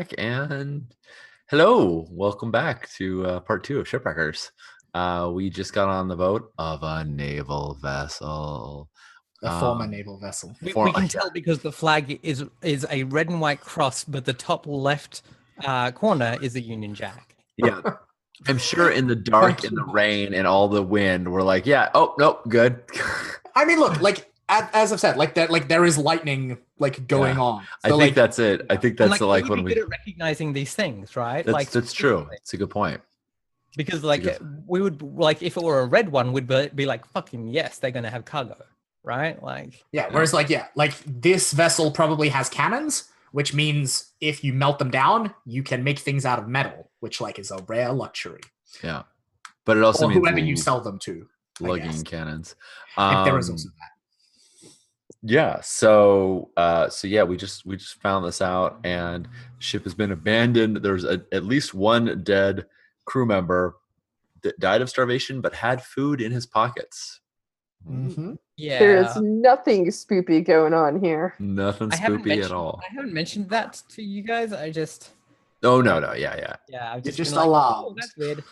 back, and hello, welcome back to part two of Shipwreckers. We just got on the boat of a naval vessel. A former naval vessel. We can tell because the flag is a red and white cross, but the top left corner is a Union Jack. Yeah, I'm sure in the dark, in the rain, and all the wind, we're like, yeah, oh nope, good. I mean, look, like as I've said, like that, like there is lightning like going on. So, I think that's it. I think that's like when we good at recognizing these things, right? That's true. It's a good point. Because we would like if it were a red one, we'd be like, fucking yes, they're gonna have cargo, right? Like Whereas like this vessel probably has cannons, which means if you melt them down, you can make things out of metal, which like is a rare luxury. Yeah, but it also or means whoever you sell them to, lugging cannons. If there is also that. Yeah, so yeah, we just found this out, and ship has been abandoned. There's at least one dead crew member that died of starvation, but had food in his pockets. Mm-hmm. Yeah, there is nothing spoopy going on here. Nothing spoopy at all. I haven't mentioned that to you guys. I just. Oh no, yeah. Yeah, I've just alarmed. Oh, that's weird.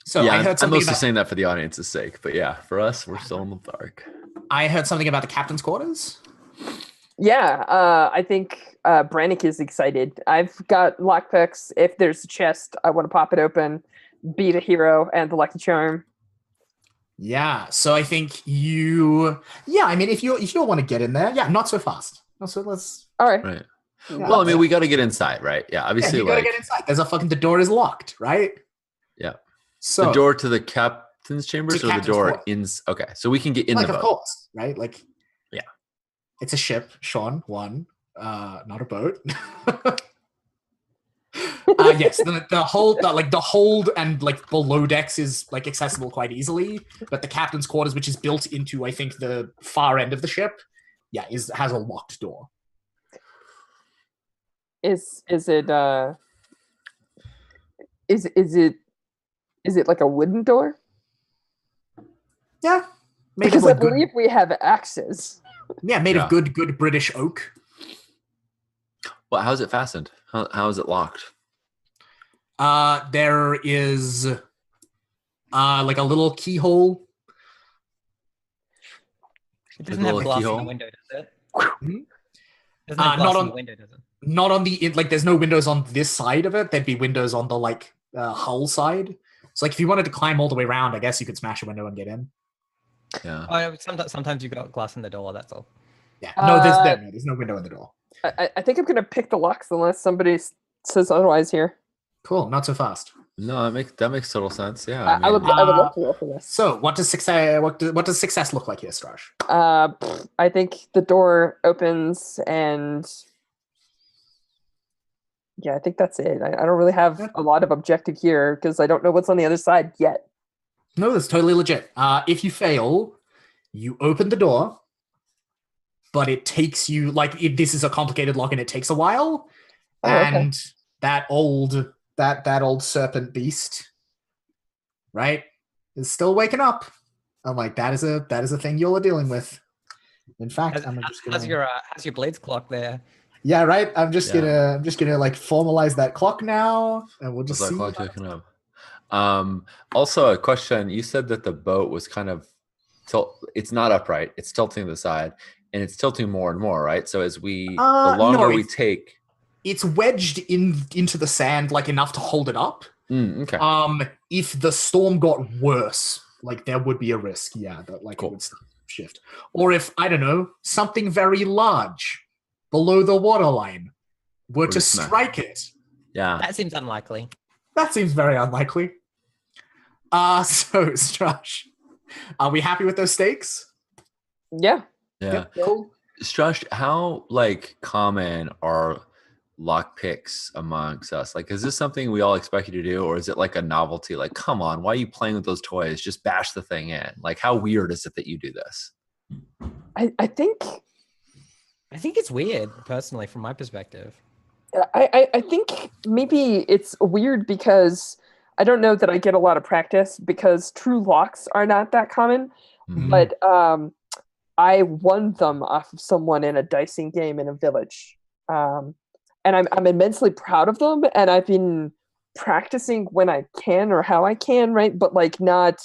So yeah, I heard I'm mostly saying that for the audience's sake, but yeah, for us, we're still in the dark. I heard something about the captain's quarters. Yeah, I think Brannick is excited. I've got lockpicks. If there's a chest, I want to pop it open, beat a hero, and the lucky charm. Yeah, so I think you. Yeah, I mean, if you don't want to get in there, not so fast. So let's. All right. Right. Yeah, well, I mean, we got to get inside, right? Yeah, obviously, you gotta get inside. There's the door is locked, right? Yeah. So the door to the captain's chambers, or the door in? Okay, so we can get in the boat. Of course, right? Like, yeah, it's a ship, Sean. One, not a boat. Yes, the hold and like below decks is like accessible quite easily, but the captain's quarters, which is built into I think the far end of the ship, has a locked door. Is it like a wooden door? Yeah, because I believe we have axes. Yeah, made of good British oak. Well, how is it fastened? How is it locked? There is like a little keyhole. It doesn't have glass in the window, does it? Mm-hmm. Doesn't have glass in the window, does it? Not on the there's no windows on this side of it. There'd be windows on the hull side. So like if you wanted to climb all the way around, I guess you could smash a window and get in. Yeah. Sometimes you've got glass in the door. That's all. Yeah. No, there's no window in the door. I think I'm gonna pick the locks unless somebody says otherwise here. Cool. Not so fast. No, that makes total sense. Yeah. I would love to go for this. So what does success look like here, Strash? I think the door opens and. Yeah, I think that's it. I don't really have a lot of objective here because I don't know what's on the other side yet. No, that's totally legit. If you fail, you open the door, but it takes you this is a complicated lock and it takes a while. Oh, and okay. that old serpent beast, right, is still waking up. I'm like, that is a thing you're dealing with. In fact, how's your blades clock there? Yeah, right. I'm just gonna like formalize that clock now, and we'll just see. Clock ticking up. Also, a question. You said that the boat was kind of it's not upright. It's tilting to the side, and it's tilting more and more, right? So as the longer we take, it's wedged into the sand like enough to hold it up. Okay. If the storm got worse, like there would be a risk, that cool. It would start to shift, or if I don't know something very large below the waterline were to strike it. Yeah. That seems unlikely. That seems very unlikely. So, Strush, are we happy with those stakes? Yeah. Yeah. Cool. Strush, how common are lock picks amongst us? Like, is this something we all expect you to do, or is it like a novelty? Like, come on, why are you playing with those toys? Just bash the thing in. Like, how weird is it that you do this? I think it's weird, personally, from my perspective. I think maybe it's weird because I don't know that I get a lot of practice because true locks are not that common. Mm-hmm. But I won them off of someone in a dicing game in a village. and I'm immensely proud of them, and I've been practicing when I can or how I can, right? But like not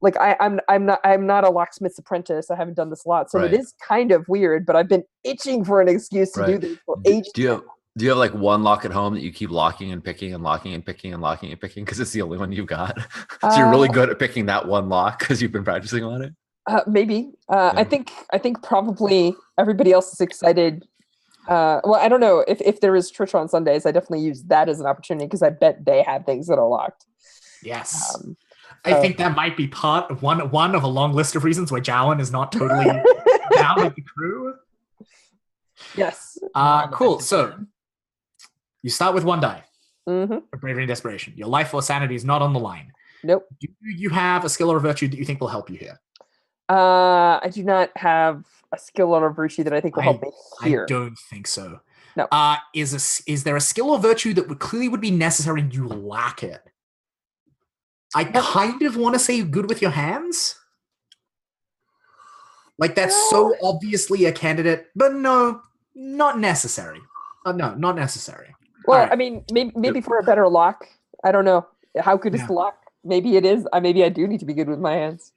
like I'm not a locksmith's apprentice. I haven't done this a lot, so Right. it is kind of weird. But I've been itching for an excuse to do Right. this for Do, ages. do you have like one lock at home that you keep locking and picking and locking and picking and locking and picking because it's the only one you've got? So you're really good at picking that one lock because you've been practicing on it? Maybe. Yeah. I think probably everybody else is excited. Well, I don't know if there is church on Sundays. I definitely use that as an opportunity because I bet they have things that are locked. Yes. I think that might be part of one of a long list of reasons why Jowan is not totally down with the crew. Yes. Cool. So you start with 1 die Mm-hmm. for bravery and desperation. Your life or sanity is not on the line. Nope. Do you have a skill or a virtue that you think will help you here? I do not have a skill or a virtue that I think will help me here. I don't think so. No. Is there a skill or virtue that would be necessary and you lack it? I kind of want to say good with your hands. Like that's so obviously a candidate, but no, not necessary. No, not necessary. Well, right. I mean, maybe for a better lock. I don't know. How good is the lock? Maybe it is. Maybe I do need to be good with my hands.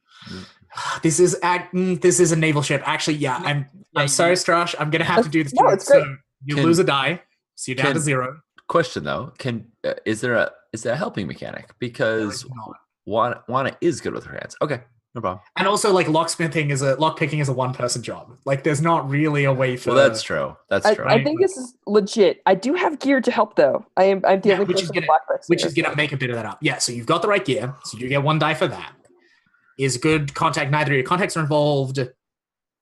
This is a naval ship. Actually, yeah. I'm sorry, Strash. I'm gonna have to do this. No, it's great. So you lose a die, so you're down to 0. Question though, is there a helping mechanic? Because Wana is good with her hands. Okay, no problem. And also, like lockpicking is a 1-person job. Like, there's not really a way for. Well, that's true. That's true. I think this is legit. I do have gear to help though. I'm the only person with lockpicks. Which is gonna make a bit of that up. Yeah, so you've got the right gear, so you get 1 die for that. Is good contact. Neither of your contacts are involved. Do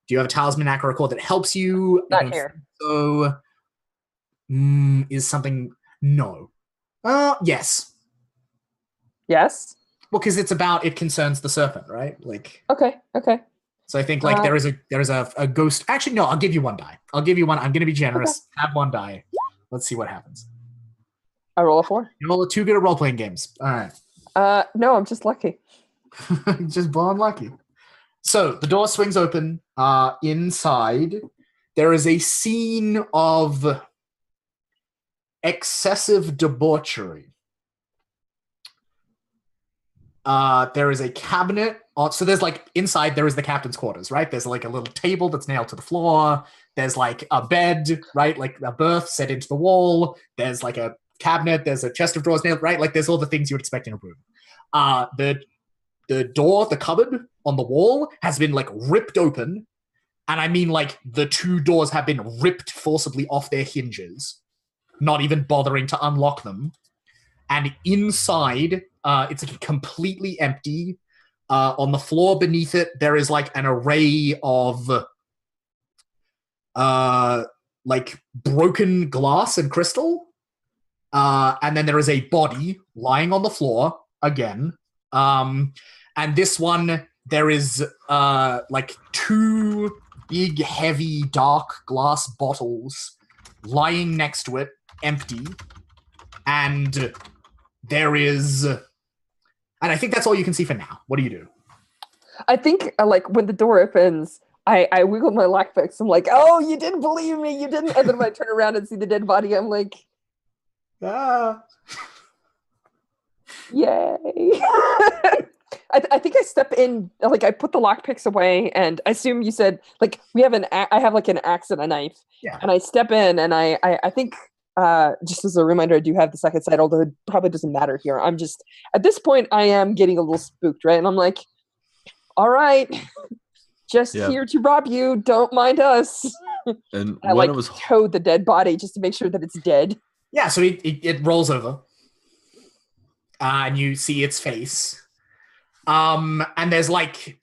you have a talisman, knack, or a cord that helps you? Not here. So, is something no? Yes. Yes. Well, because it concerns the serpent, right? Like. Okay. So I think like there is a ghost. Actually, no. I'll give you 1 die. I'll give you 1. I'm gonna be generous. Okay. Have 1 die. Let's see what happens. I roll a 4. You roll too good at role playing games. All right. No, I'm just lucky. Just born lucky. So the door swings open. Inside, there is a scene of excessive debauchery. There is a cabinet. So there's like inside there is the captain's quarters, right? There's like a little table that's nailed to the floor. There's like a bed, right? Like a berth set into the wall. There's like a cabinet. There's a chest of drawers nailed, right? Like there's all the things you would expect in a room. The door, the cupboard on the wall has been like ripped open. And I mean like the 2 doors have been ripped forcibly off their hinges, not even bothering to unlock them. And inside, it's completely empty. On the floor beneath it, there is like an array of like broken glass and crystal. And then there is a body lying on the floor again. And this one, there is like 2 big, heavy, dark glass bottles lying next to it, empty. And there is... And I think that's all you can see for now. What do you do? I think like when the door opens, I wiggle my lockpicks. I'm like, oh, you didn't believe me. You didn't. And then when I turn around and see the dead body, I'm like, yay. I think I step in, like I put the lockpicks away, and I assume you said like I have like an axe and a knife, and I step in, and I think just as a reminder, I do have the second sight, although it probably doesn't matter here. I'm just at this point I am getting a little spooked, right? And I'm like, all right, just here to rob you. Don't mind us. And I when it was tow the dead body just to make sure that it's dead. Yeah, so it rolls over, and you see its face. And there's like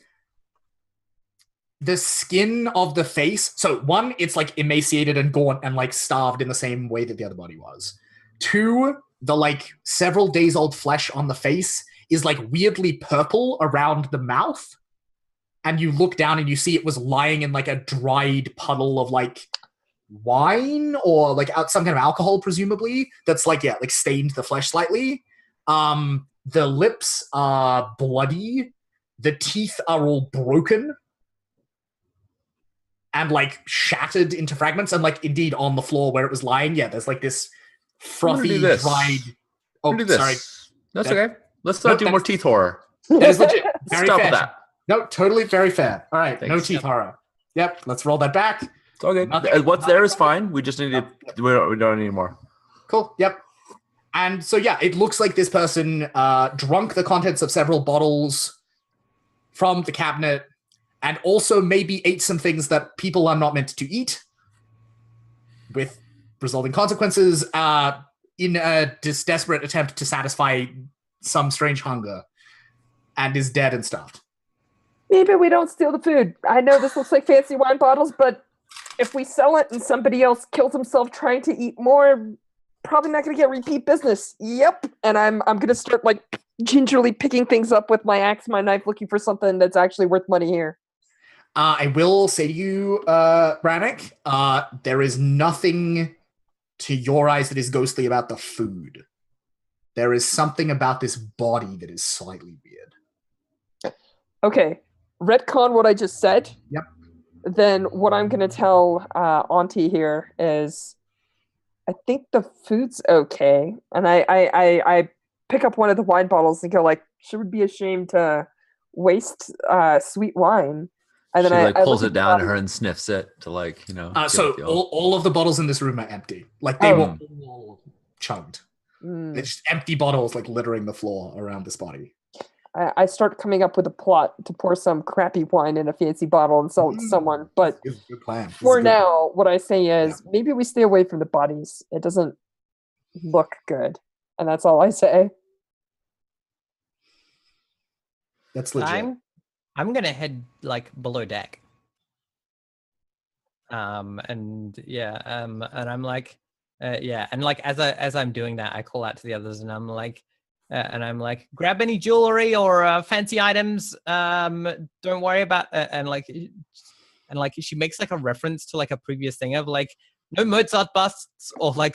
the skin of the face. So 1, it's like emaciated and gaunt and like starved in the same way that the other body was. 2, the like several days old flesh on the face is like weirdly purple around the mouth. And you look down and you see it was lying in like a dried puddle of like wine or like some kind of alcohol, presumably, that's like stained the flesh slightly. The lips are bloody. The teeth are all broken. and like shattered into fragments, and like indeed on the floor where it was lying, there's like this frothy, dried. Oh, sorry. That's okay. Let's not do more teeth horror. That is legit. Very Stop fair. with that. No, totally very fair. All right, Thanks. no teeth horror. Yep, let's roll that back. It's all good. What's there is fine. We just need to. We don't need more. Cool. Yep. And so it looks like this person drunk the contents of several bottles from the cabinet, and also maybe ate some things that people are not meant to eat, with resulting consequences in a desperate attempt to satisfy some strange hunger, and is dead and stuffed. Maybe we don't steal the food. I know this looks like fancy wine bottles, but if we sell it and somebody else kills himself trying to eat more, probably not going to get repeat business. Yep. And I'm going to start like gingerly picking things up with my axe, my knife, looking for something that's actually worth money here. I will say to you, Brannick, there is nothing to your eyes that is ghostly about the food. There is something about this body that is slightly weird. Okay. Retcon what I just said. Yep. Then what I'm going to tell Auntie here is I think the food's okay. And I pick up one of the wine bottles and go like, she would be ashamed to waste sweet wine. And she then like pulls it down to her and sniffs it to like, you know. So all of the bottles in this room are empty. Like they were all chugged. They're just empty bottles like littering the floor around this body. I start coming up with a plot to pour some crappy wine in a fancy bottle and sell it to someone. But good plan. For now, what I say is maybe we stay away from the bodies. It doesn't look good. And that's all I say. That's legit. I'm gonna head like below deck. And I'm like, and like as I'm doing that, I call out to the others, and I'm like, grab any jewelry or fancy items. Don't worry about and she makes like a reference to like a previous thing of like no Mozart busts or like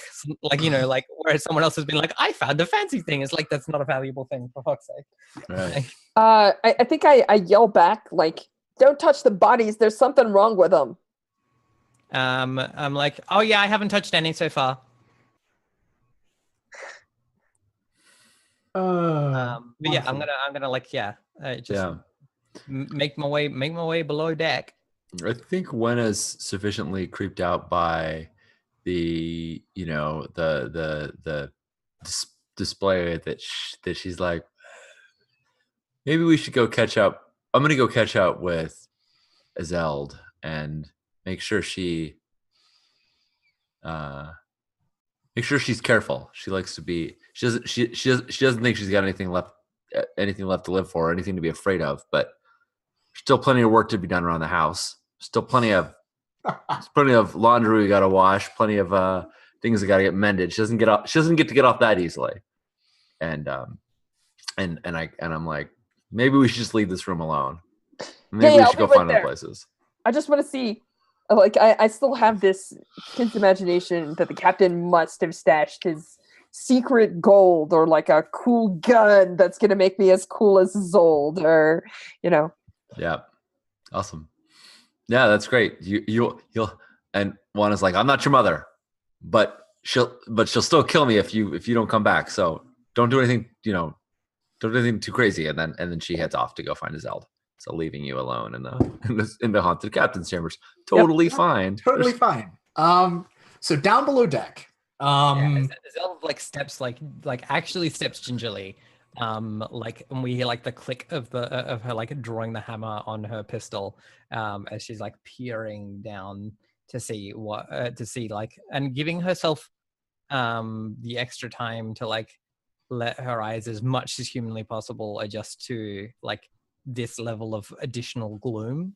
you know like where someone else has been like I found a fancy thing. It's like that's not a valuable thing for fuck's sake. Right. I think I yell back like, don't touch the bodies. There's something wrong with them. I'm like, oh yeah, I haven't touched any so far. But yeah, I'm gonna like make my way below deck. I think Wenna's sufficiently creeped out by the display that she's like, maybe we should go catch up. I'm gonna go catch up with Azeld and make sure she's careful. She likes to be. She doesn't think she's got anything left to live for, or anything to be afraid of. But still plenty of work to be done around the house. Still plenty of laundry we got to wash. Plenty of things that got to get mended. She doesn't get to get off that easily. And I'm like, maybe we should just leave this room alone. Maybe we should go find other places. I just want to see. Like, I still have this kid's imagination that the captain must have stashed his secret gold or like a cool gun that's going to make me as cool as Zold or, you know. Yeah. Awesome. Yeah, that's great. You'll and Juana's like, I'm not your mother, but she'll still kill me if you don't come back. So don't do anything, don't do anything too crazy. And then she heads off to go find Azeld. So leaving you alone in the haunted captain's chambers. Totally fine. Totally fine. So down below deck. Azeld actually steps gingerly. And we hear like the click of her like drawing the hammer on her pistol, as she's like peering down to see and giving herself the extra time to like let her eyes as much as humanly possible adjust to like this level of additional gloom.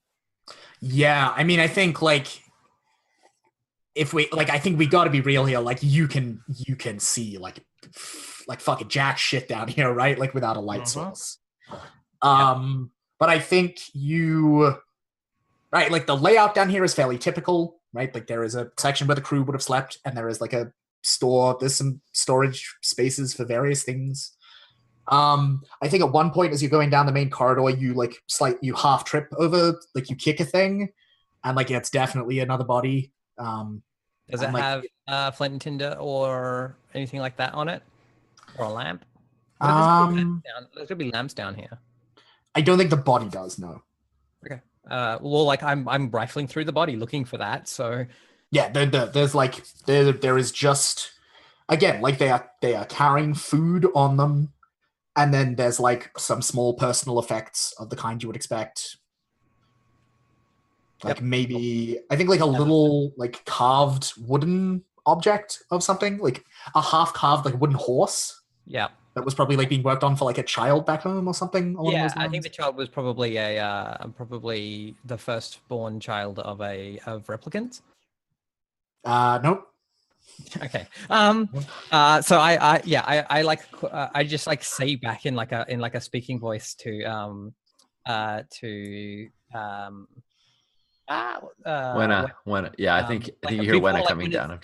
Yeah, I mean, I think like if we like, I think we got to be real here. Like you can see like fucking jack shit down here, right? Like without a light source. But I think like the layout down here is fairly typical, right? Like there is a section where the crew would have slept, and there is like a store. There's some storage spaces for various things. I think at one point as you're going down the main corridor, you half trip over, like you kick a thing, and like it's definitely another body. Does it and, like, have flint and tinder or anything like that on it, or a lamp? There's gonna be lamps down here. I don't think the body does. No. Okay. Well, like I'm rifling through the body looking for that. So Yeah, there's like there is just, again, like they are carrying food on them, and then there's like some small personal effects of the kind you would expect. Like maybe I think like a little like carved wooden object of something, like a half carved like wooden horse. Yeah. That was probably like being worked on for like a child back home or something. Yeah, I think the child was probably probably the firstborn child of replicants. Nope. Okay. So I like I just like say back in like a speaking voice to when yeah, I think you hear Wenna coming down.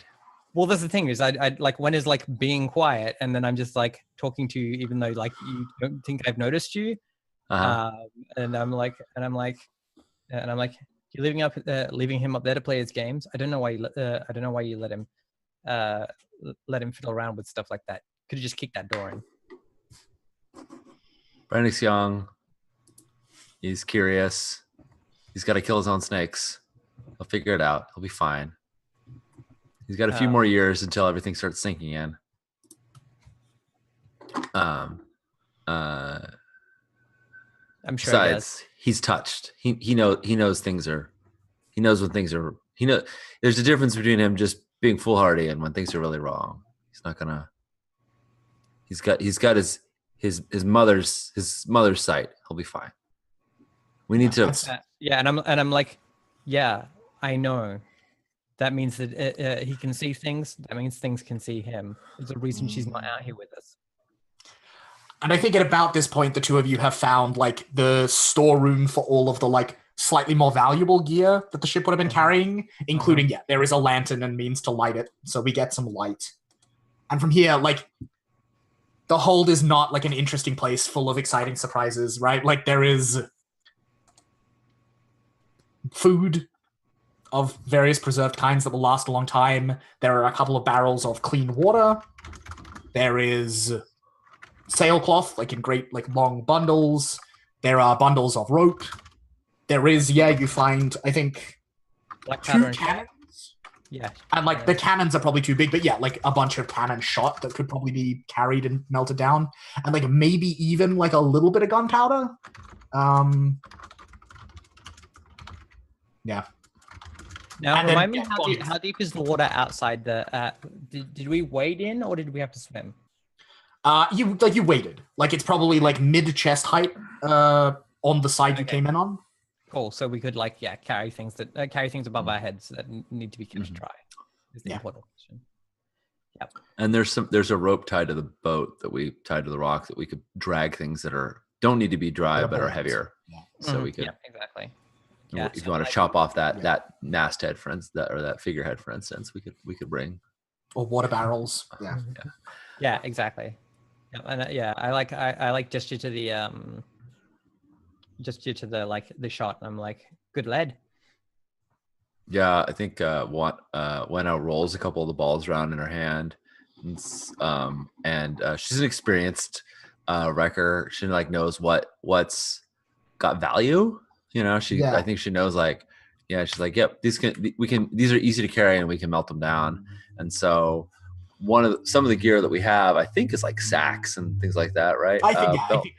Well, that's the thing is I like when is like being quiet, and then I'm just like talking to you, even though like you don't think I've noticed you. And I'm like, you're leaving him up there to play his games. I don't know why you let him fiddle around with stuff like that. Could have just kicked that door in. Brennick's young. He's curious. He's got to kill his own snakes. He'll figure it out. He'll be fine. He's got a few more years until everything starts sinking in. I'm sure. Besides, he's touched. He knows things are. He knows when things are. There's a difference between him just being foolhardy and when things are really wrong. He's not gonna. He's got his mother's sight. He'll be fine. We need to. And I'm like, yeah, I know. That means that he can see things. That means things can see him. There's a reason she's not out here with us. And I think at about this point, the two of you have found like the storeroom for all of the like slightly more valuable gear that the ship would have been carrying, including, there is a lantern and means to light it. So we get some light. And from here, like, the hold is not like an interesting place full of exciting surprises, right? Like there is food of various preserved kinds that will last a long time. There are a couple of barrels of clean water. There is sailcloth, like in great, like long bundles. There are bundles of rope. There is, you find, I think, like 2 cannons. Yeah. And like the cannons are probably too big, but like a bunch of cannon shot that could probably be carried and melted down. And like maybe even like a little bit of gunpowder. Yeah. Now, remind me, how deep is the water outside the? Did we wade in, or did we have to swim? You waded. Like it's probably like mid chest height on the side you came in on. Cool. So we could carry things above our heads that need to be kept dry. Is the important question. Yep. And there's a rope tied to the boat that we tied to the rock that we could drag things that don't need to be dry but are heavier. Yeah. So we could. Yeah, exactly. Yeah, if you want to chop off that masthead, that figurehead, for instance, we could bring. Or water barrels. Yeah. Yeah, exactly. Yeah, and I like gesture to the the shot. And I'm like, good lead. Yeah, I think Wenna rolls a couple of the balls around in her hand, and she's an experienced wrecker. She knows what's got value. I think she knows she's like, yep, these are easy to carry and we can melt them down. And so some of the gear that we have, I think, is like sacks and things like that, right? I think.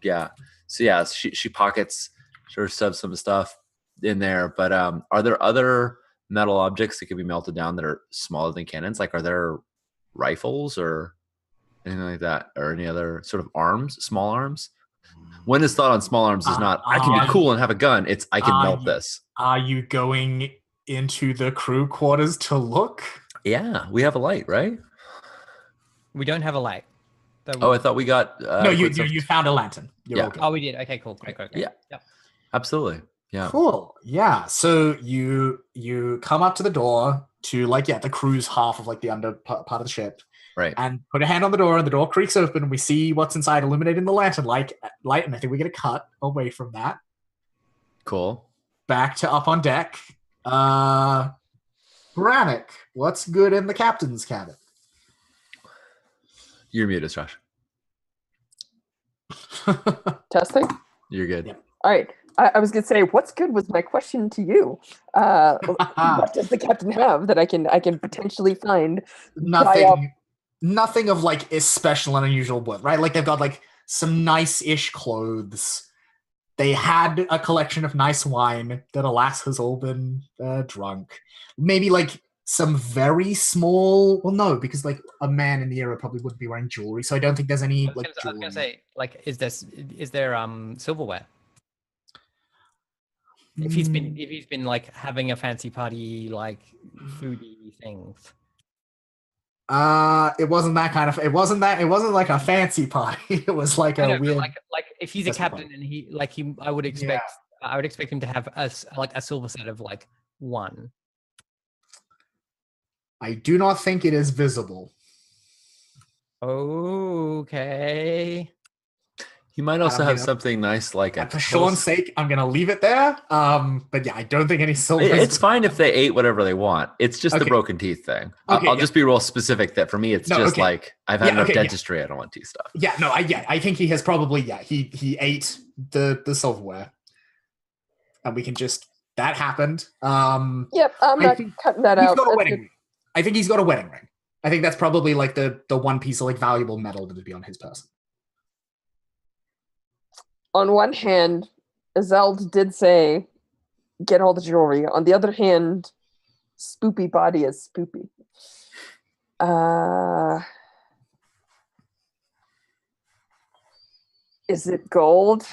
Yeah. So she pockets, sort of stuff some stuff in there. But are there other metal objects that can be melted down that are smaller than cannons? Like, are there rifles or anything like that, or any other sort of arms, small arms? When his thought on small arms is not, I can be cool and have a gun. It's, I can melt this. Are you going into the crew quarters to look? Yeah, we have a light, right? We don't have a light. I thought we got... no, you found a lantern. You're okay. Oh, we did. Okay, cool. Great. Yeah. Yep. Absolutely. Yeah. Cool. Yeah. So you come up to the door to the crew's half of the under part of the ship. Right. And put a hand on the door, and the door creaks open, and we see what's inside illuminating the lantern light, and I think we get a cut away from that. Cool. back to up on deck. Brannick, what's good in the captain's cabin? You're muted, Josh. Testing. You're good. Yep. All right. I was gonna say, what's good was my question to you. What does the captain have that I can potentially find? Nothing of like is special and unusual wood, right? Like they've got like some nice-ish clothes. They had a collection of nice wine that, alas, has all been drunk. Maybe like some very small. Well, no, because like a man in the era probably wouldn't be wearing jewelry, so I don't think there's any like. I was gonna say, like, is there silverware? If he's been like having a fancy party, like foodie things. It wasn't that kind of. It wasn't like a fancy party. It was like a weird. Like if he's a captain and I would expect him to have a silver set of like one. I do not think it is visible. Okay. He might also have something nice like for Sean's sake, I'm gonna leave it there. But yeah, I don't think any silver. It's fine if they ate whatever they want. It's just the broken teeth thing. I'll just be real specific that for me, it's like I've had enough dentistry. I don't want teeth stuff. Yeah, no, I think he has probably he ate the silverware, and we can just that happened. Yep, I'm not cutting that out. Got a wedding ring. I think he's got a wedding ring. I think that's probably like the one piece of like valuable metal that would be on his person. On one hand, Zeld did say, get all the jewelry. On the other hand, spoopy body is spoopy. Is it gold?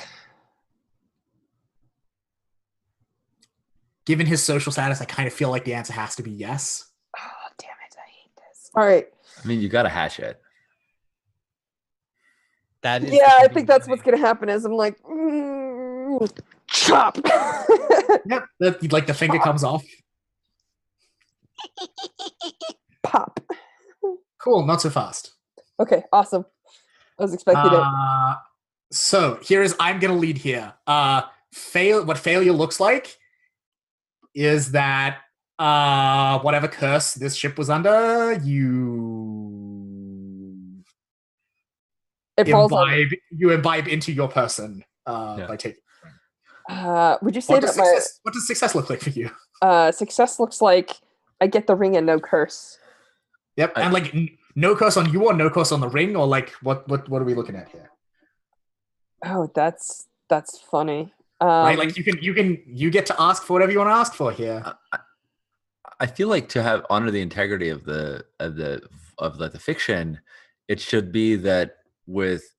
Given his social status, I kind of feel like the answer has to be yes. Oh, damn it. I hate this. All right. I mean, you got to hash it. I think that's what's gonna happen. Is I'm like, chop. Yep, like the finger comes off. Pop. Cool, not so fast. Okay, awesome. I was expecting it. So I'm gonna lead here. What failure looks like is that whatever curse this ship was under, you imbibe into your person by taking. Would you say what does success look like for you? Success looks like I get the ring and no curse. Yep, and like no curse on you or no curse on the ring, or like what are we looking at here? Oh, that's funny. Right, like you get to ask for whatever you want to ask for here. I feel like to have honor the integrity of the fiction, it should be that.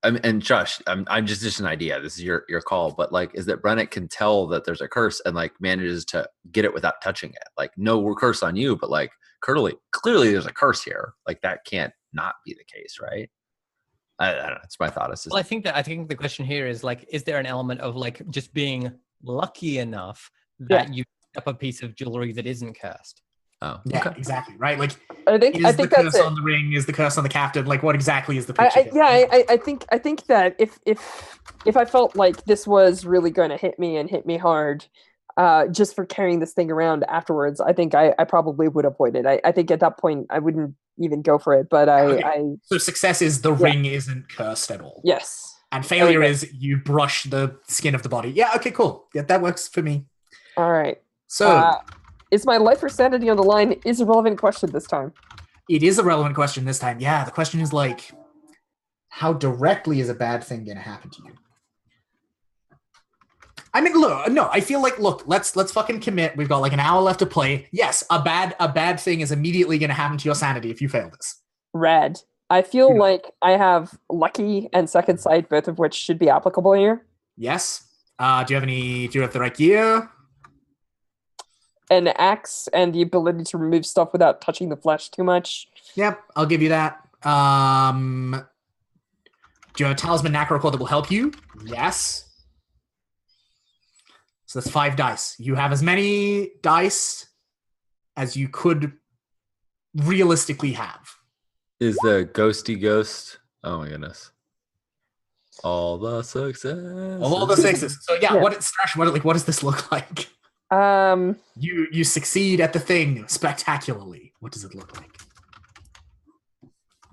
And Josh, I'm just an idea. This is your call, but like, is that Brennick can tell that there's a curse and like manages to get it without touching it. Like, no, we're cursed on you, but like, clearly there's a curse here. Like, that can't not be the case, right? I don't know. It's my thought. Well, I think the question here is like, is there an element of like just being lucky enough that you pick up a piece of jewelry that isn't cursed? Oh, yeah, okay. Exactly. Right. Like, I think the curse on the ring? Is the curse on the captain? Like, what exactly is the picture? I think that if I felt like this was really going to hit me hard, just for carrying this thing around afterwards, I think I probably would avoid it. I think at that point I wouldn't even go for it. But so success is the ring isn't cursed at all. Yes. And failure is you brush the skin of the body. Yeah. Okay. Cool. Yeah, that works for me. All right. So. Is my life or sanity on the line is a relevant question this time? It is a relevant question this time. Yeah, the question is like, how directly is a bad thing going to happen to you? I mean, I feel like, let's fucking commit. We've got like an hour left to play. Yes, a bad thing is immediately going to happen to your sanity if you fail this. Rad. I feel like I have lucky and second sight, both of which should be applicable here. Yes. Do you have the right gear? An axe and the ability to remove stuff without touching the flesh too much. Yep, I'll give you that. Do you have a talisman Necrocore that will help you? Yes. So that's 5 dice. You have as many dice as you could realistically have. Is the ghosty ghost? Oh my goodness! All the success. All the sixes. So yeah. What does this look like? You succeed at the thing spectacularly. What does it look like?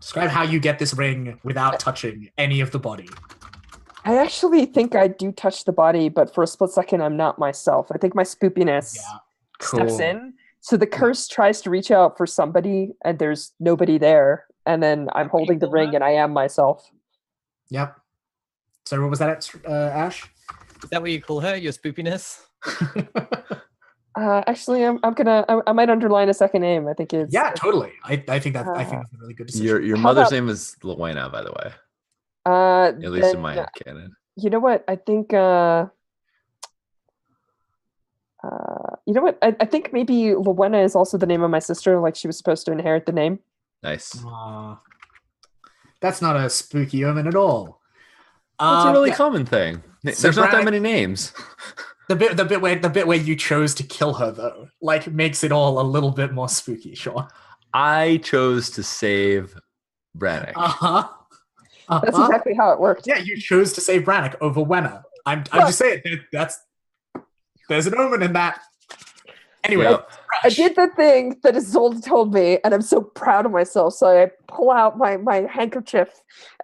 Describe how you get this ring without touching any of the body. I actually think I do touch the body, but for a split second, I'm not myself. I think my spoopiness steps in. So the curse tries to reach out for somebody, and there's nobody there. And then I'm holding the ring, and I am myself. Yep. So what was that, Ash? Is that what you call her? Your spoopiness? Actually, I might underline a second name. I think it's totally. I think that's a really good decision. Your mother's name is Luena, by the way. At least in my canon. You know what? I think. You know what? I think maybe Luena is also the name of my sister. Like she was supposed to inherit the name. Nice. That's not a spooky omen at all. That's a really common thing. So there's not that many names. The bit where you chose to kill her though, like makes it all a little bit more spooky. Sure. I chose to save Brannick. That's exactly how it worked. Yeah, you chose to save Brannick over Wenna. I'm just saying there's an omen in that. Anyway, I did the thing that Isolde told me, and I'm so proud of myself. So I pull out my handkerchief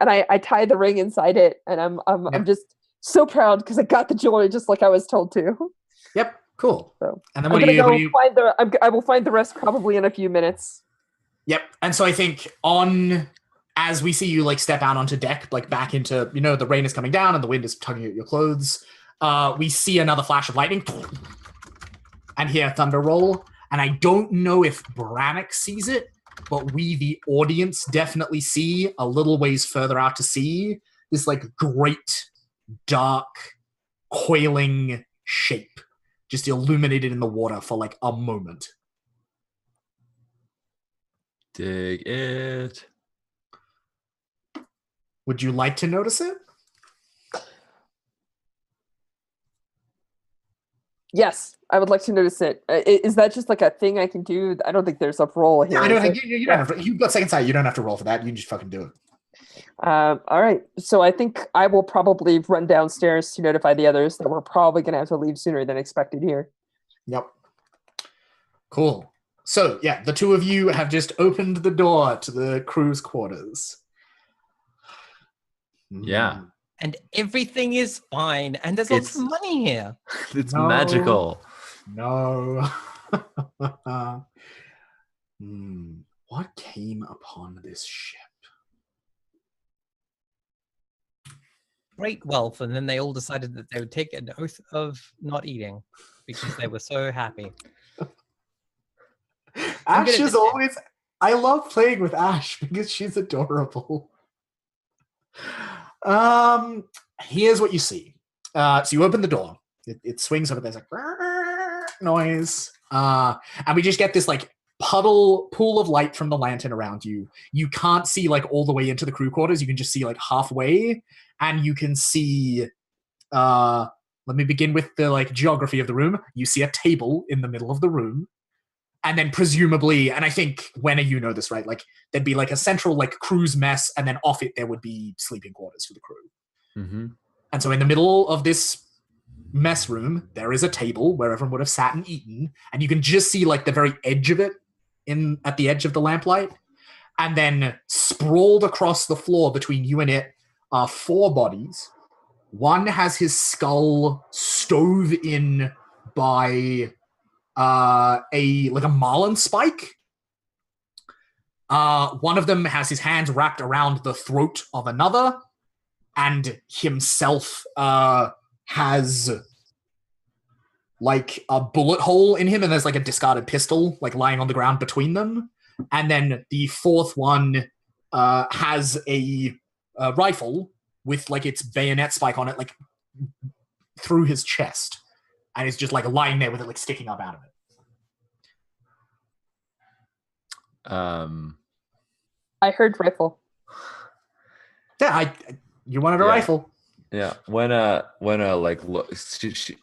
and I tie the ring inside it, and I'm just so proud because I got the jewelry just like I was told to. Yep, cool. So and then I will find the rest probably in a few minutes. Yep, and so I think as we see you like step out onto deck, like back into the rain is coming down and the wind is tugging at your clothes. We see another flash of lightning and hear thunder roll. And I don't know if Brannick sees it, but we, the audience, definitely see a little ways further out to sea this like great, dark, coiling shape just illuminated in the water for like a moment. Dig it. Would you like to notice it? Yes, I would like to notice it. Is that just like a thing I can do? I don't think there's a roll here. I don't think you don't have to. You've got second sight. You don't have to roll for that. You can just fucking do it. All right. So I think I will probably run downstairs to notify the others that we're probably going to have to leave sooner than expected here. Yep. Cool. So, yeah, the two of you have just opened the door to the crew's quarters. Yeah. And everything is fine. And there's lots of money here. It's magical. No. What came upon this ship? Great wealth. And then they all decided that they would take an oath of not eating because they were so happy. Ash is always... I love playing with Ash because she's adorable. Here's what you see. So you open the door. It swings over. There's a noise. And we just get this like pool of light from the lantern around you. You can't see like all the way into the crew quarters. You can just see like halfway. And you can see, let me begin with the like geography of the room. You see a table in the middle of the room. And then presumably, and I think you know this, right? Like there'd be like a central like crew's mess, and then off it there would be sleeping quarters for the crew. Mm-hmm. And so in the middle of this mess room, there is a table where everyone would have sat and eaten, and you can just see like the very edge of it at the edge of the lamplight. And then sprawled across the floor between you and it are 4 bodies. One has his skull stove in by a marlin spike. One of them has his hands wrapped around the throat of another, and himself has like a bullet hole in him, and there's like a discarded pistol like lying on the ground between them. And then the 4th one has a rifle with like its bayonet spike on it, like through his chest. And it's just like lying there with it like sticking up out of it. I heard rifle. Yeah, you wanted a rifle. Yeah, when like look,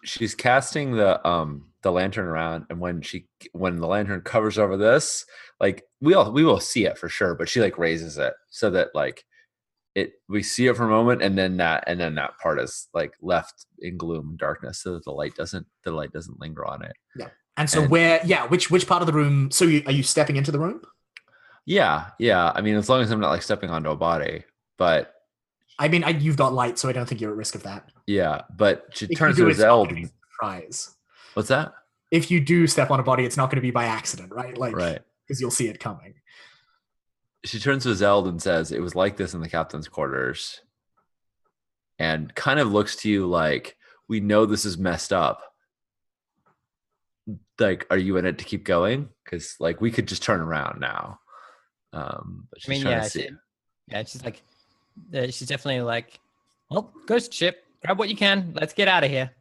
she's casting the lantern around, and when the lantern covers over this, like we will see it for sure, but she like raises it so that like we see it for a moment, and then that part is like left in gloom and darkness, so that the light doesn't linger on it. Yeah. And so which part of the room? So are you stepping into the room? Yeah. I mean, as long as I'm not like stepping onto a body, but I mean, you've got light, so I don't think you're at risk of that. Yeah, but she If turns you do, to Zeld. Surprise. What's that? If you do step on a body, it's not going to be by accident, right? Like, right. Because you'll see it coming. She turns to Zeld and says, "It was like this in the captain's quarters," and kind of looks to you like, "We know this is messed up. Like, are you in it to keep going? Because like we could just turn around now." But she's trying to see. She's like, she's definitely like, well, ghost ship, grab what you can, let's get out of here.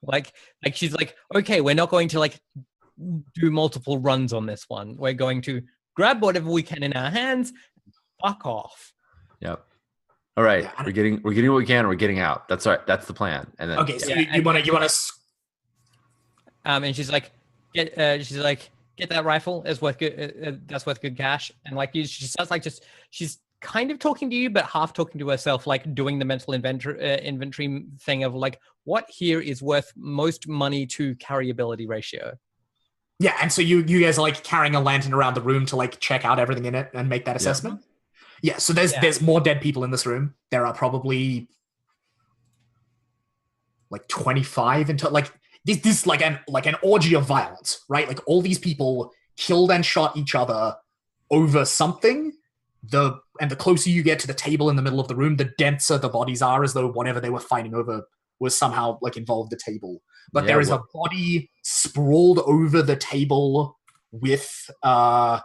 Like she's like, okay, we're not going to like do multiple runs on this one. We're going to grab whatever we can in our hands, fuck off. Yep. All right, we're getting what we can. We're getting out. That's all right. That's the plan. And then okay, so you want to. And she's like, get that rifle. It's worth good. That's worth good cash. And like she starts like she's kind of talking to you, but half talking to herself, like doing the mental inventory thing of like what here is worth most money to carryability ratio. Yeah, and so you guys are like carrying a lantern around the room to like check out everything in it and make that assessment. Yeah, so there's more dead people in this room. There are probably like 25 into like this like an orgy of violence, right? Like all these people killed and shot each other over something. The closer you get to the table in the middle of the room, the denser the bodies are, as though whatever they were fighting over was somehow like involved the table. But there is a body sprawled over the table with it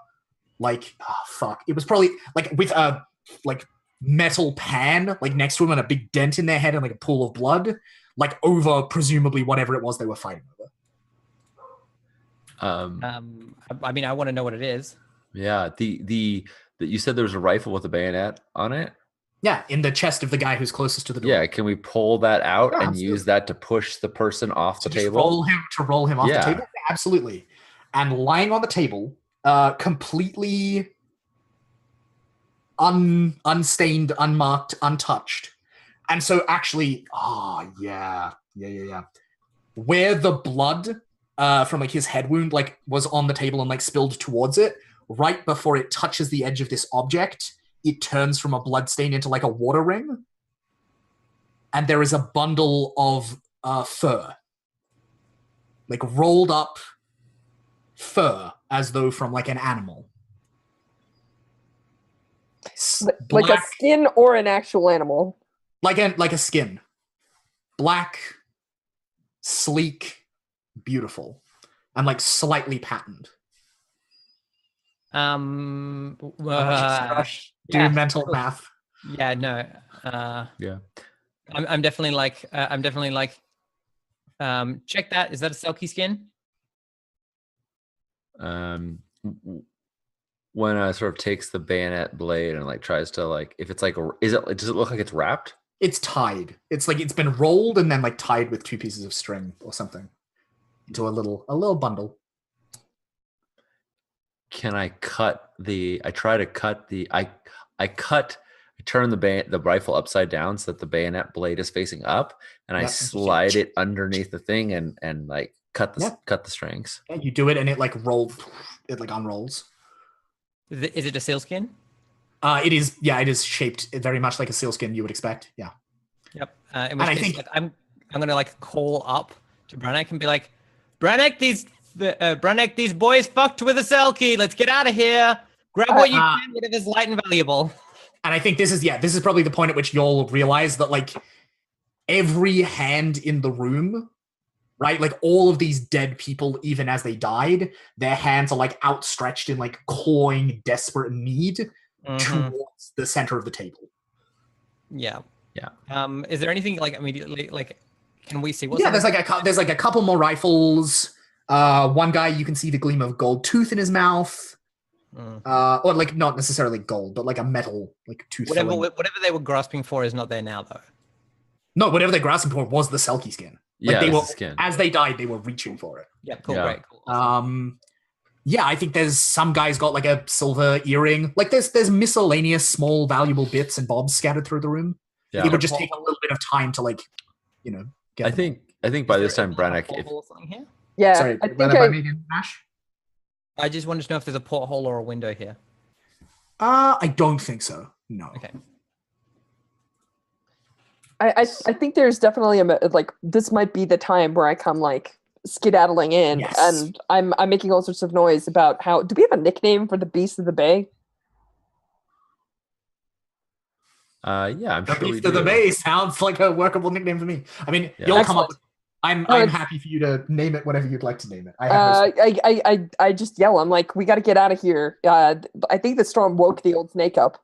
was probably like with a like metal pan like next to him and a big dent in their head and like a pool of blood, like over presumably whatever it was they were fighting over. I mean, I want to know what it is. Yeah, you said there was a rifle with a bayonet on it? Yeah, in the chest of the guy who's closest to the door. Yeah, can we pull that out and use that to push the person off the table? Roll him off the table? Absolutely. And lying on the table, completely unstained, unmarked, untouched. And so actually, where the blood from like his head wound like was on the table and like spilled towards it, right before it touches the edge of this object, it turns from a blood stain into like a water ring. And there is a bundle of fur. Like rolled up fur as though from like an animal. Like a skin or an actual animal? Like a skin. Black, sleek, beautiful, and like slightly patterned. Do mental math. Yeah, no. I'm definitely like check that. Is that a Selkie skin? When sort of takes the bayonet blade and like tries to like, if it's like, does it look like it's wrapped? It's tied. It's like it's been rolled and then like tied with 2 pieces of string or something into a little bundle. Can I cut I turn the rifle upside down so that the bayonet blade is facing up, and I slide it underneath the thing and like cut the strings. Yeah, you do it and it like unrolls. Is it a sealskin? It is. Yeah, it is shaped very much like a sealskin you would expect. Yeah. Yep. And I think I'm gonna like call up to Brannick and be like, Brannick, these boys fucked with a Selkie. Let's get out of here. Grab what you can, whatever's light and valuable. And I think this is probably the point at which you'll realize that like every hand in the room, right? Like all of these dead people, even as they died, their hands are like outstretched in like clawing, desperate need towards the center of the table. Yeah. Yeah. Is there anything like immediately like? Can we see what's there's like a couple more rifles. One guy you can see the gleam of gold tooth in his mouth. Or like not necessarily gold, but like a metal like tooth. Whatever they were grasping for is not there now though. No, whatever they're grasping for was the Selkie skin. Like yeah, they were skin. As they died, they were reaching for it. Yeah, cool, great, cool. Awesome. Yeah, I think there's some guy's got like a silver earring. Like there's miscellaneous small valuable bits and bobs scattered through the room. Yeah. It would just take a little bit of time to like, get I them. think by this time, Is there a Brannick, porthole or something here? Yeah, Sorry, I run think that by me again, Ash? I just wanted to know if there's a porthole or a window here. I don't think so. No. Okay. I think there's definitely like this might be the time where I come like skedaddling in, Yes. and I'm making all sorts of noise about how. Do we have a nickname for the beast of the bay? yeah, I'm The sure we Beast of the do. Bay sounds like a workable nickname for me. I mean, Yeah. you'll come up Excellent. with. I'm it's- happy for you to name it whatever you'd like to name it. I have no I just yell. I'm like, we got to get out of here. I think the storm woke the old snake up.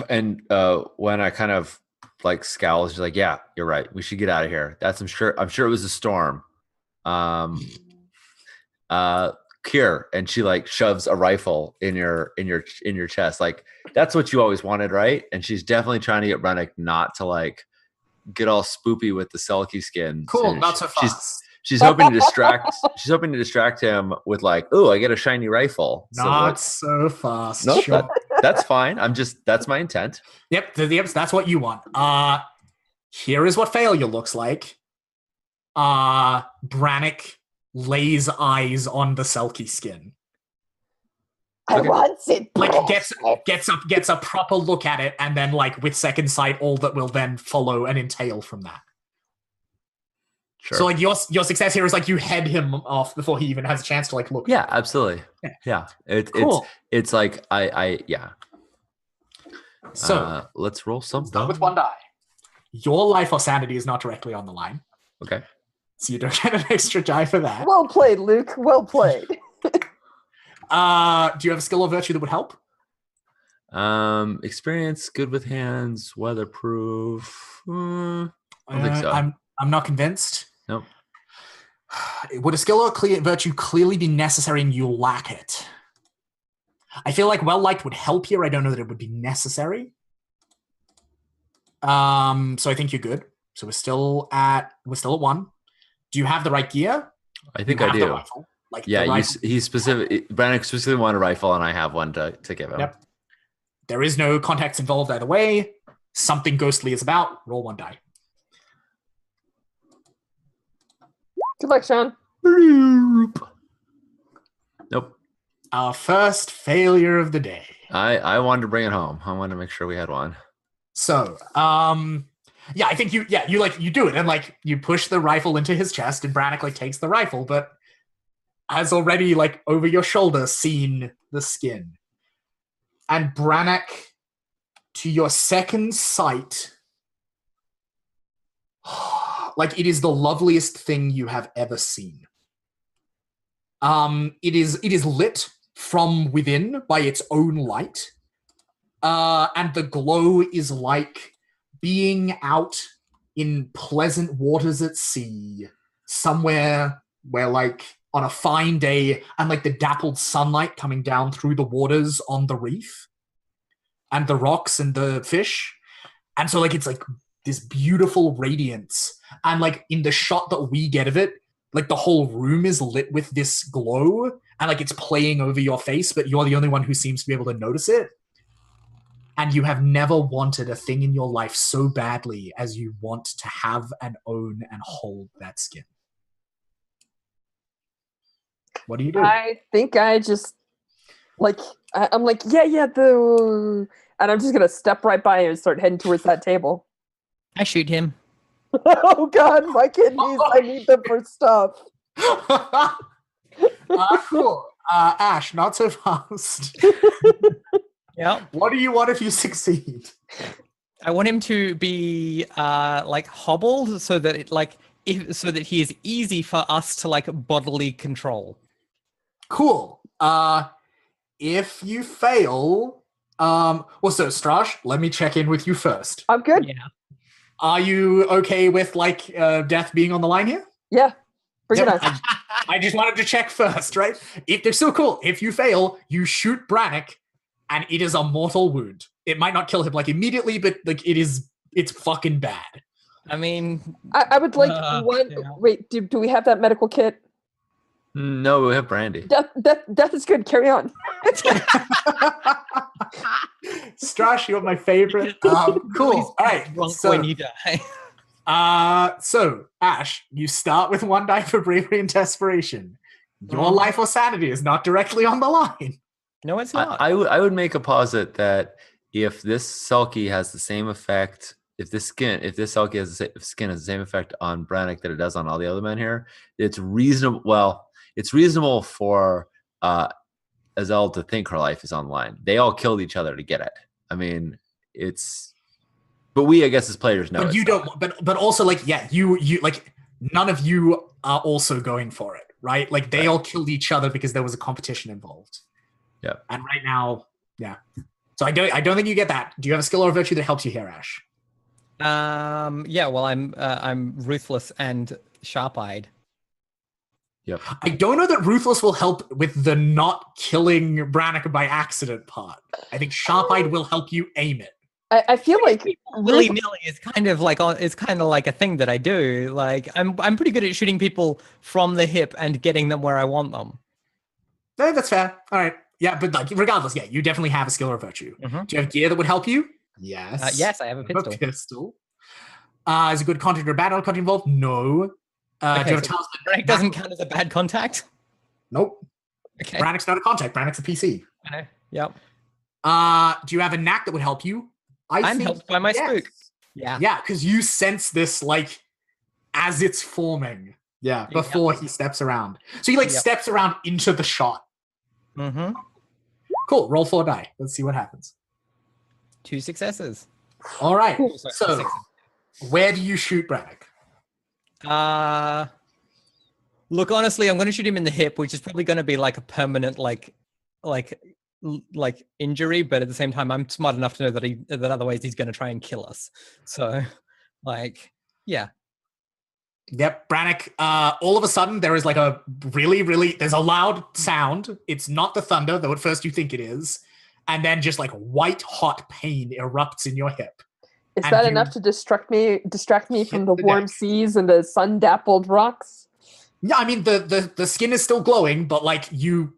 And when I kind of like scowl, she's like, "Yeah, you're right. We should get out of here. I'm sure it was a storm." Here, and she like shoves a rifle in your chest. Like that's what you always wanted, right? And she's definitely trying to get Brennick not to like get all spoopy with the Selkie skin. Cool, And not so fast. She's hoping to distract. She's hoping to distract him with like, "Oh, I get a shiny rifle." Not so fast. No, Sure. that's fine. That's my intent. Yep, that's what you want. Here is what failure looks like. Brannick lays eyes on the Selkie skin. I Okay. want it. Like gets a proper look at it, and then like with second sight, all that will then follow and entail from that. Sure. So like your success here is like you head him off before he even has a chance to like look. Yeah, absolutely. Yeah. Cool. It's like yeah. So let's roll something. start with one die. Your life or sanity is not directly on the line, Okay. so you don't get an extra die for that. Well played, Luke. Well played. Do you have a skill or virtue that would help? Experience, good with hands, weatherproof. I don't think so. I'm not convinced. Nope. Would a skill or virtue clearly be necessary and you lack it? I feel like well-liked would help here. I don't know that it would be necessary. So I think you're good. So we're still at 1. Do you have the right gear? I think You I have the do. rifle. Like Yeah, the rifle. he's specific. Brannick specifically wanted a rifle, and I have one to give him. Yep. There is no context involved either way. Something ghostly is about. Roll 1 die. Good luck, Sean. Nope. Our first failure of the day. I wanted to bring it home. I wanted to make sure we had one. So, yeah, I think you do it, and like you push the rifle into his chest, and Brannick like takes the rifle, but has already like over your shoulder seen the skin. And Brannick, to your second sight, like it is the loveliest thing you have ever seen. It is lit from within by its own light. And the glow is like being out in pleasant waters at sea, somewhere where like on a fine day and like the dappled sunlight coming down through the waters on the reef and the rocks and the fish. And so like it's like this beautiful radiance. And like in the shot that we get of it, like the whole room is lit with this glow and like it's playing over your face, but you're the only one who seems to be able to notice it. And you have never wanted a thing in your life so badly as you want to have and own and hold that skin. What do you do? I think I just like I'm like, yeah, and I'm just gonna step right by him and start heading towards that table. I shoot him. Oh god, my kidneys, I need them for stuff. Cool. Ash, not so fast. Yeah. What do you want if you succeed? I want him to be like hobbled so that it like so that he is easy for us to like bodily control. Cool. If you fail, so Strash, let me check in with you first. I'm good. Yeah. Are you okay with like death being on the line here? Yeah. Bring it Yep. on. I just wanted to check first, right? If they're so cool, if you fail, you shoot Brannick, and it is a mortal wound. It might not kill him like immediately, but like it's fucking bad. I mean, I would like one. yeah. Wait, do we have that medical kit? No, we have brandy. Death is good. Carry on. Strash, you're my favorite. Cool. All right. So, when you die. So Ash, you start with 1 die for bravery and desperation. Your life or sanity is not directly on the line. No, it's not. I would make a posit that if this Selkie has the same effect, if this Selkie has the skin has the same effect on Brannick that it does on all the other men here, it's reasonable. Well, it's reasonable for Azelle to think her life is on the line. They all killed each other to get it. I mean, but we, I guess, as players know. But you don't. But also, like, yeah, you like none of you are also going for it, right? Like they all killed each other because there was a competition involved. Yeah. And right now, yeah. So I don't think you get that. Do you have a skill or a virtue that helps you here, Ash? Yeah. Well, I'm ruthless and sharp-eyed. Yep. I don't know that ruthless will help with the not killing Brannick by accident part. I think sharp-eyed will help you aim it. I feel like willy-nilly is kind of like a thing that I do. Like I'm pretty good at shooting people from the hip and getting them where I want them. No, that's fair. All right. Yeah, but like regardless, yeah, you definitely have a skill or a virtue. Mm-hmm. Do you have gear that would help you? Yes. Yes, I have a pistol. Is a good contact or bad contact involved? No. Do you have a talisman? Brannick doesn't count as a bad contact? Nope. Okay. Brannick's not a contact. Brannick's a PC. Okay. Yep. Do you have a knack that would help you? I'm helped by my spook. Yeah. Yeah, because you sense this like as it's forming. Yeah, before he steps around. So he steps around into the shot. Mm-hmm. Cool. Roll 4 die. Let's see what happens. 2 successes. All right. Cool. So where do you shoot Brannick? Look, honestly, I'm going to shoot him in the hip, which is probably going to be like a permanent like injury, but at the same time, I'm smart enough to know that otherwise he's going to try and kill us. So, like, yeah. Yep, Brannick. All of a sudden, there is like a there's a loud sound. It's not the thunder, though at first you think it is. And then just like white hot pain erupts in your hip. Is that enough to distract me from the warm seas and the sun dappled rocks? Yeah, I mean the skin is still glowing, but like you,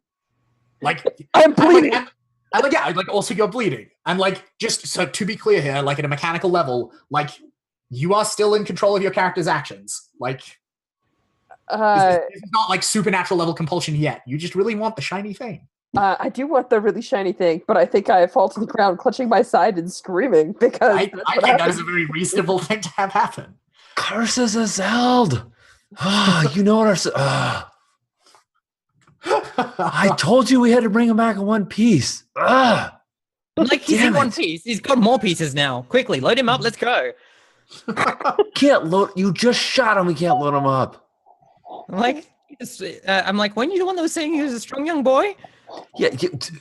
like I'm bleeding. And like yeah, like also you're bleeding. And like just so to be clear here, like at a mechanical level, like you are still in control of your character's actions. Like this is not like supernatural level compulsion yet. You just really want the shiny thing. I do want the really shiny thing, but I think I fall to the ground, clutching my side and screaming because I think that is a very reasonable thing to have happen. Curses Azelle. You know what I told you we had to bring him back in one piece. Like he's in one piece. He's got more pieces now. Quickly, load him up. Let's go. Can't load. You just shot him. We can't load him up. I'm like, weren't you the one that was saying he was a strong young boy? Yeah.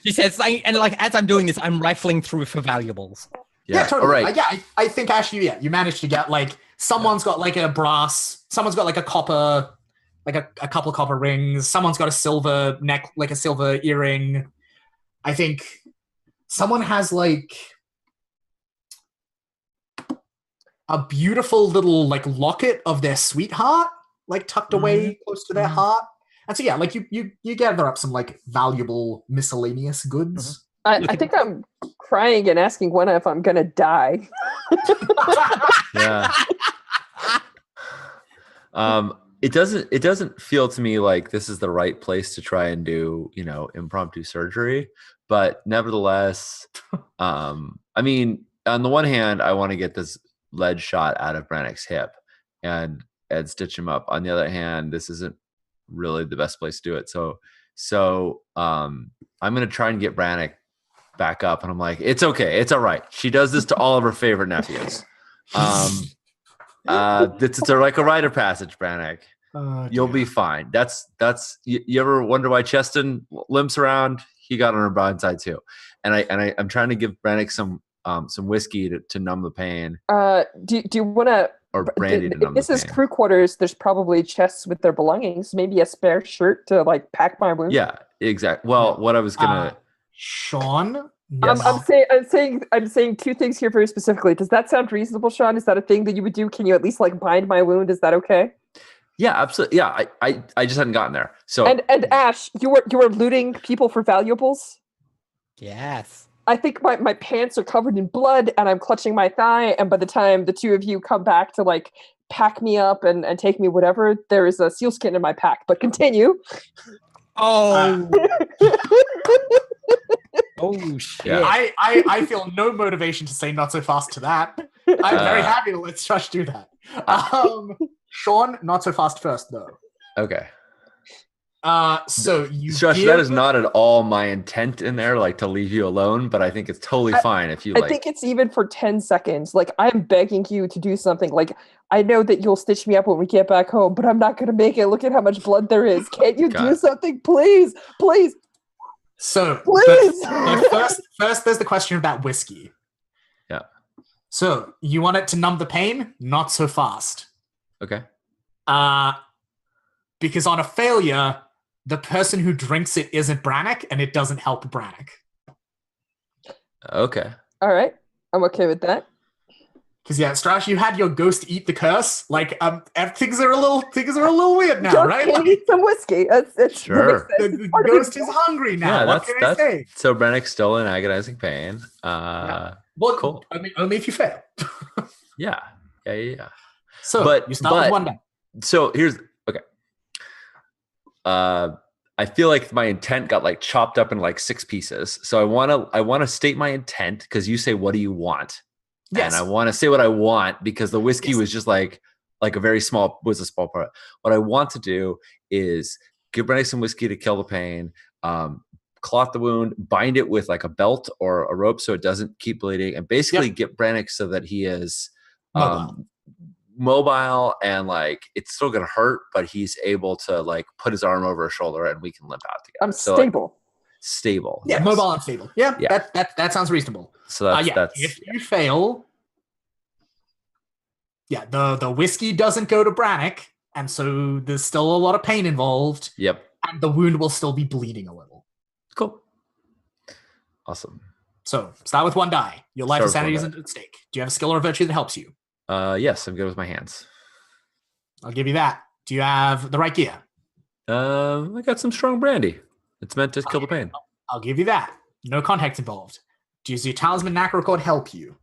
She says, and like as I'm doing this, I'm rifling through for valuables. Yeah, totally. All right. I think actually, you managed to get like someone's got like a brass, someone's got like a copper, like a couple of copper rings. Someone's got a silver neck, like a silver earring. I think someone has like a beautiful little like locket of their sweetheart, like tucked away close to their heart. And so yeah, like you gather up some like valuable miscellaneous goods. I think I'm crying and asking Gwenna if I'm gonna die. Yeah. It doesn't feel to me like this is the right place to try and do, impromptu surgery. But nevertheless, I mean, on the one hand, I want to get this lead shot out of Brannick's hip and stitch him up. On the other hand, this isn't really the best place to do it. So I'm gonna try and get Brannick back up, and I'm like, it's okay, it's all right. She does this to all of her favorite nephews. It's like a rite of passage, Brannick. You'll be fine. That's you ever wonder why Cheston limps around? He got on her blind side too. And I'm trying to give Brannick some whiskey to numb the pain. Do you want to? Or brandy to numb this the is pain. crew quarters. There's probably chests with their belongings. Maybe a spare shirt to like pack my wound. Yeah, exactly. Well, what I was gonna, Sean. Yes. I'm saying two things here very specifically. Does that sound reasonable, Sean? Is that a thing that you would do? Can you at least like bind my wound? Is that okay? Yeah, absolutely. Yeah, I just hadn't gotten there. So And Ash, you were looting people for valuables. Yes. I think my pants are covered in blood, and I'm clutching my thigh. And by the time the two of you come back to like pack me up and take me whatever, there is a sealskin in my pack. But continue. Oh. Oh shit. Yeah. I feel no motivation to say not so fast to that. I'm very happy to let Strush do that. Sean, not so fast first though. okay. So you Strush, that is not at all my intent in there, like to leave you alone, but I think it's totally fine if you like. I think it's even for 10 seconds. Like, I'm begging you to do something. Like, I know that you'll stitch me up when we get back home, but I'm not going to make it. Look at how much blood there is. Can't you do something? Please, please. So, please. But first, there's the question about whiskey. Yeah. So, you want it to numb the pain? Not so fast. Okay. Because on a failure, the person who drinks it isn't Brannick, and it doesn't help Brannick. Okay. All right. I'm okay with that. Because Strash, you had your ghost eat the curse. Like, things are a little weird now, Just right? can't eat some whiskey. It's Sure. The ghost is hungry now. Yeah, what can I say? So Brennick's still in agonizing pain. Well, cool. I mean, only if you fail. Yeah. So, you start with one die. So here's okay. I feel like my intent got like chopped up in like 6 pieces. So I want to state my intent because you say, what do you want? Yes. And I want to say what I want because the whiskey was just like a small part. What I want to do is give Brennick some whiskey to kill the pain, clot the wound, bind it with like a belt or a rope so it doesn't keep bleeding, and basically get Brennick so that he is mobile and like it's still gonna hurt, but he's able to like put his arm over his shoulder and we can limp out together. I'm stable. Stable. Yeah, yes. mobile and stable. Yeah. That sounds reasonable. So that's if you fail, the whiskey doesn't go to Brannick, and so there's still a lot of pain involved. Yep. And the wound will still be bleeding a little. Cool. Awesome. So start with one die. Your life and sanity isn't at stake. Do you have a skill or a virtue that helps you? Yes, I'm good with my hands. I'll give you that. Do you have the right gear? I got some strong brandy. It's meant to kill the pain. I'll give you that. No context involved. Does your talisman knack record help you?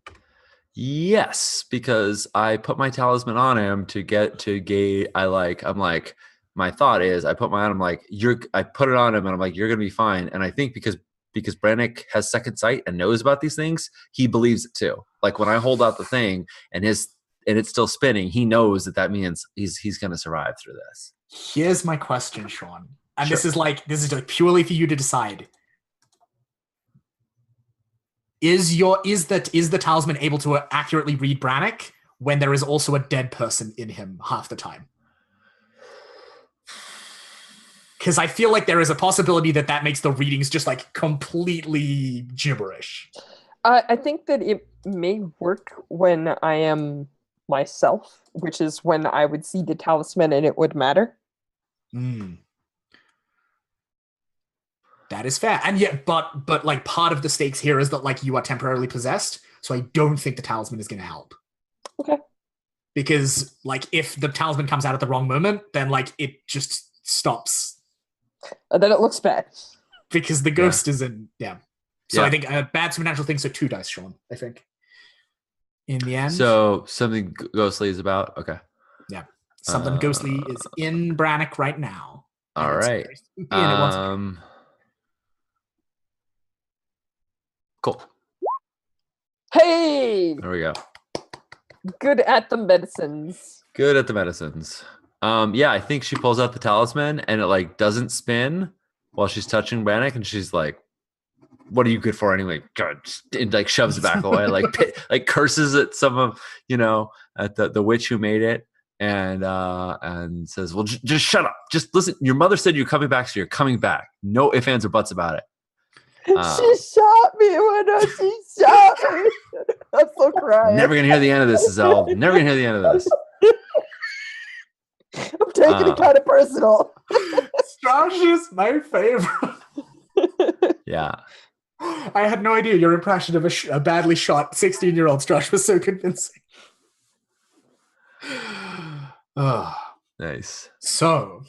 Yes, because I put my talisman on him to get to gauge. My thought is I put mine on him like I put it on him and I'm like, you're gonna be fine. And I think because Brannick has second sight and knows about these things, he believes it too. Like when I hold out the thing and it's still spinning, he knows that means he's gonna survive through this. Here's my question, Sean. And Sure. this is purely for you to decide. Is the talisman able to accurately read Brannick when there is also a dead person in him half the time? Because I feel like there is a possibility that makes the readings just like completely gibberish. I think that it may work when I am myself, which is when I would see the talisman and it would matter. That is fair. And yet, but like part of the stakes here is that like you are temporarily possessed. So I don't think the talisman is going to help. Okay. Because like if the talisman comes out at the wrong moment, then like it just stops. Then it looks bad. Because the ghost is in, So I think bad supernatural things are 2 dice, Sean, I think. In the end. So something ghostly is about? Okay. Yeah. Something ghostly is in Brannick right now. All right. Cool. Hey! There we go. Good at the medicines. Good at the medicines. I think she pulls out the talisman and it like doesn't spin while she's touching Brannick, and she's like, "What are you good for anyway?" God, and like shoves it back away, like curses at at the witch who made it, and says, "Well, just shut up. Just listen. Your mother said you're coming back, so you're coming back. No ifs, ands, or buts about it." She shot me she shot me. I'm so crying. Never gonna hear the end of this, Giselle. Never gonna hear the end of this. I'm taking it kind of personal. Strash is my favorite. Yeah. I had no idea your impression of a badly shot 16-year-old Strash was so convincing. There Nice. So,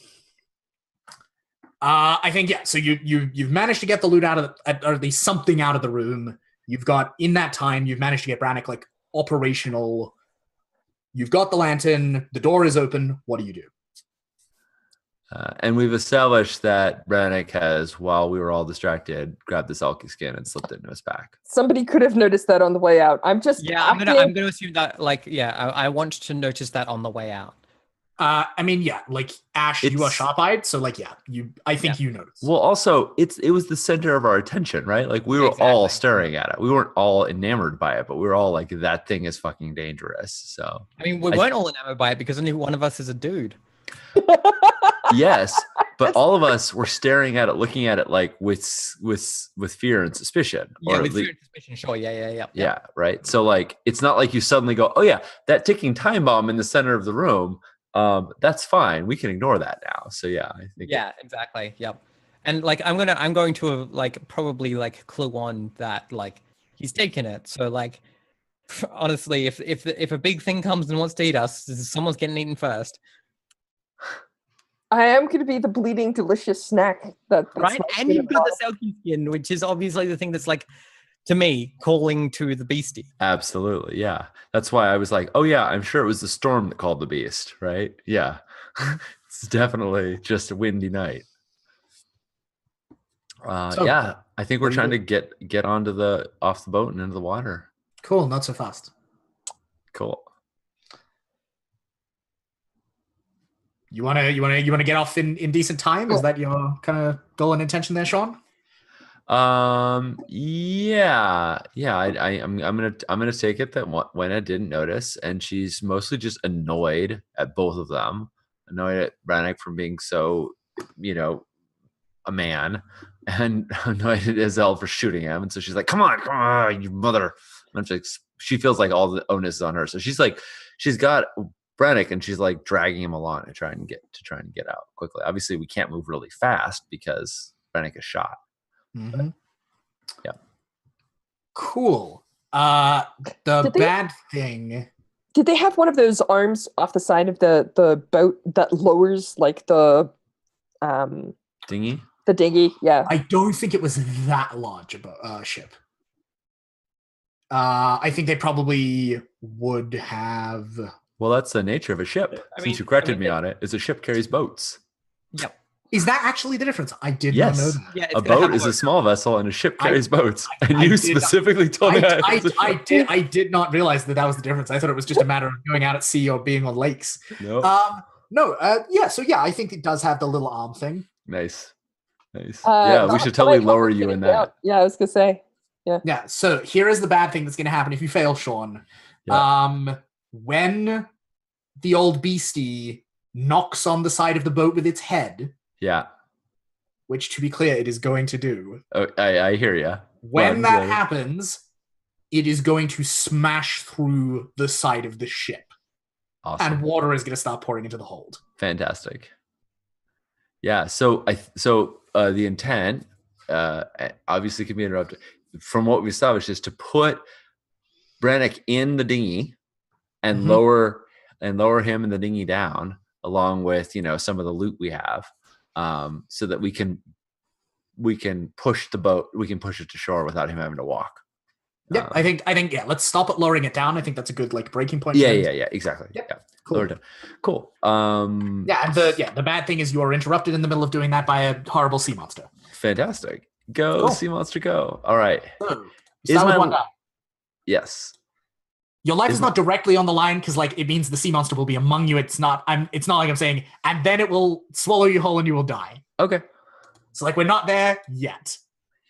I think So you've managed to get the loot out of or at least something out of the room. You've got in that time you've managed to get Brannick like operational. You've got the lantern. The door is open. What do you do? And we've established that Brannick has, while we were all distracted, grabbed this Elky skin and slipped it into his back. Somebody could have noticed that on the way out. I'm gonna assume that I want to notice that on the way out. I mean, like Ash, you are sharp-eyed, so like I think you noticed. Well, also it was the center of our attention, right? Like we were all staring at it. We weren't all enamored by it, but we were all like, that thing is fucking dangerous. So I mean, we weren't all enamored by it because only one of us is a dude. Yes, but all of us were staring at it, looking at it like with fear and suspicion. Yeah, with fear and suspicion, sure. Yeah, right. So like, it's not like you suddenly go, oh yeah, that ticking time bomb in the center of the room. That's fine. We can ignore that now. So yeah, I think. Yeah, exactly. Yep. And like, I'm going to like probably like clue on that like he's taken it. So like, honestly, if a big thing comes and wants to eat us, someone's getting eaten first. I am going to be the bleeding delicious snack that's right. And you've got the Selkie skin, which is obviously the thing that's like, to me, calling to the beastie. Absolutely, yeah. That's why I was like, oh yeah, I'm sure it was the storm that called the beast, right? Yeah. It's definitely just a windy night. Yeah, I think we're trying to get off the boat and into the water. Cool, not so fast. Cool. You wanna get off in decent time? Is that your kind of goal and intention there, Sean? Yeah. I'm gonna take it that Wenna didn't notice, and she's mostly just annoyed at both of them, annoyed at Brannick for being so, a man, and annoyed at Isel for shooting him. And so she's like, come on, you mother. And she feels like all the onus is on her. So she's got Brannick, and she's like dragging him along to try and get out quickly. Obviously, we can't move really fast because Brannick is shot. Mm-hmm. Yeah. Cool. Bad thing. Did they have one of those arms off the side of the boat that lowers like the dinghy? The dinghy, yeah. I don't think it was that large a ship. I think they probably would have. Well, that's the nature of a ship. Since you corrected me on it, is a ship carries boats. Yep. Is that actually the difference? I did not know that. Yeah, a boat is a small vessel, and a ship carries boats. And you specifically told me I did not realize that was the difference. I thought it was just a matter of going out at sea or being on lakes. No. So I think it does have the little arm thing. Nice. Yeah, we should totally lower you in that. Yeah, I was gonna say. Yeah. Yeah. So here is the bad thing that's gonna happen if you fail, Sean. Yeah. When the old beastie knocks on the side of the boat with its head. Yeah. Which, to be clear, it is going to do. Oh, I hear you. When that happens, it is going to smash through the side of the ship. Awesome. And water is going to start pouring into the hold. Fantastic. Yeah. So the intent, obviously, can be interrupted. From what we established, is to put Brannick in the dinghy and lower him and the dinghy down, along with some of the loot we have, so that we can push the boat, we can push it to shore without him having to walk. Yeah, I think let's stop at lowering it down. I think that's a good breaking point. Yeah, exactly. Yep. Yeah, cool. And the bad thing is you are interrupted in the middle of doing that by a horrible sea monster. Fantastic. Go, sea monster, go. All right. So, start with one die. Yes. Your life is not directly on the line because it means the sea monster will be among you. It's not like I'm saying, and then it will swallow you whole and you will die. Okay. So we're not there yet.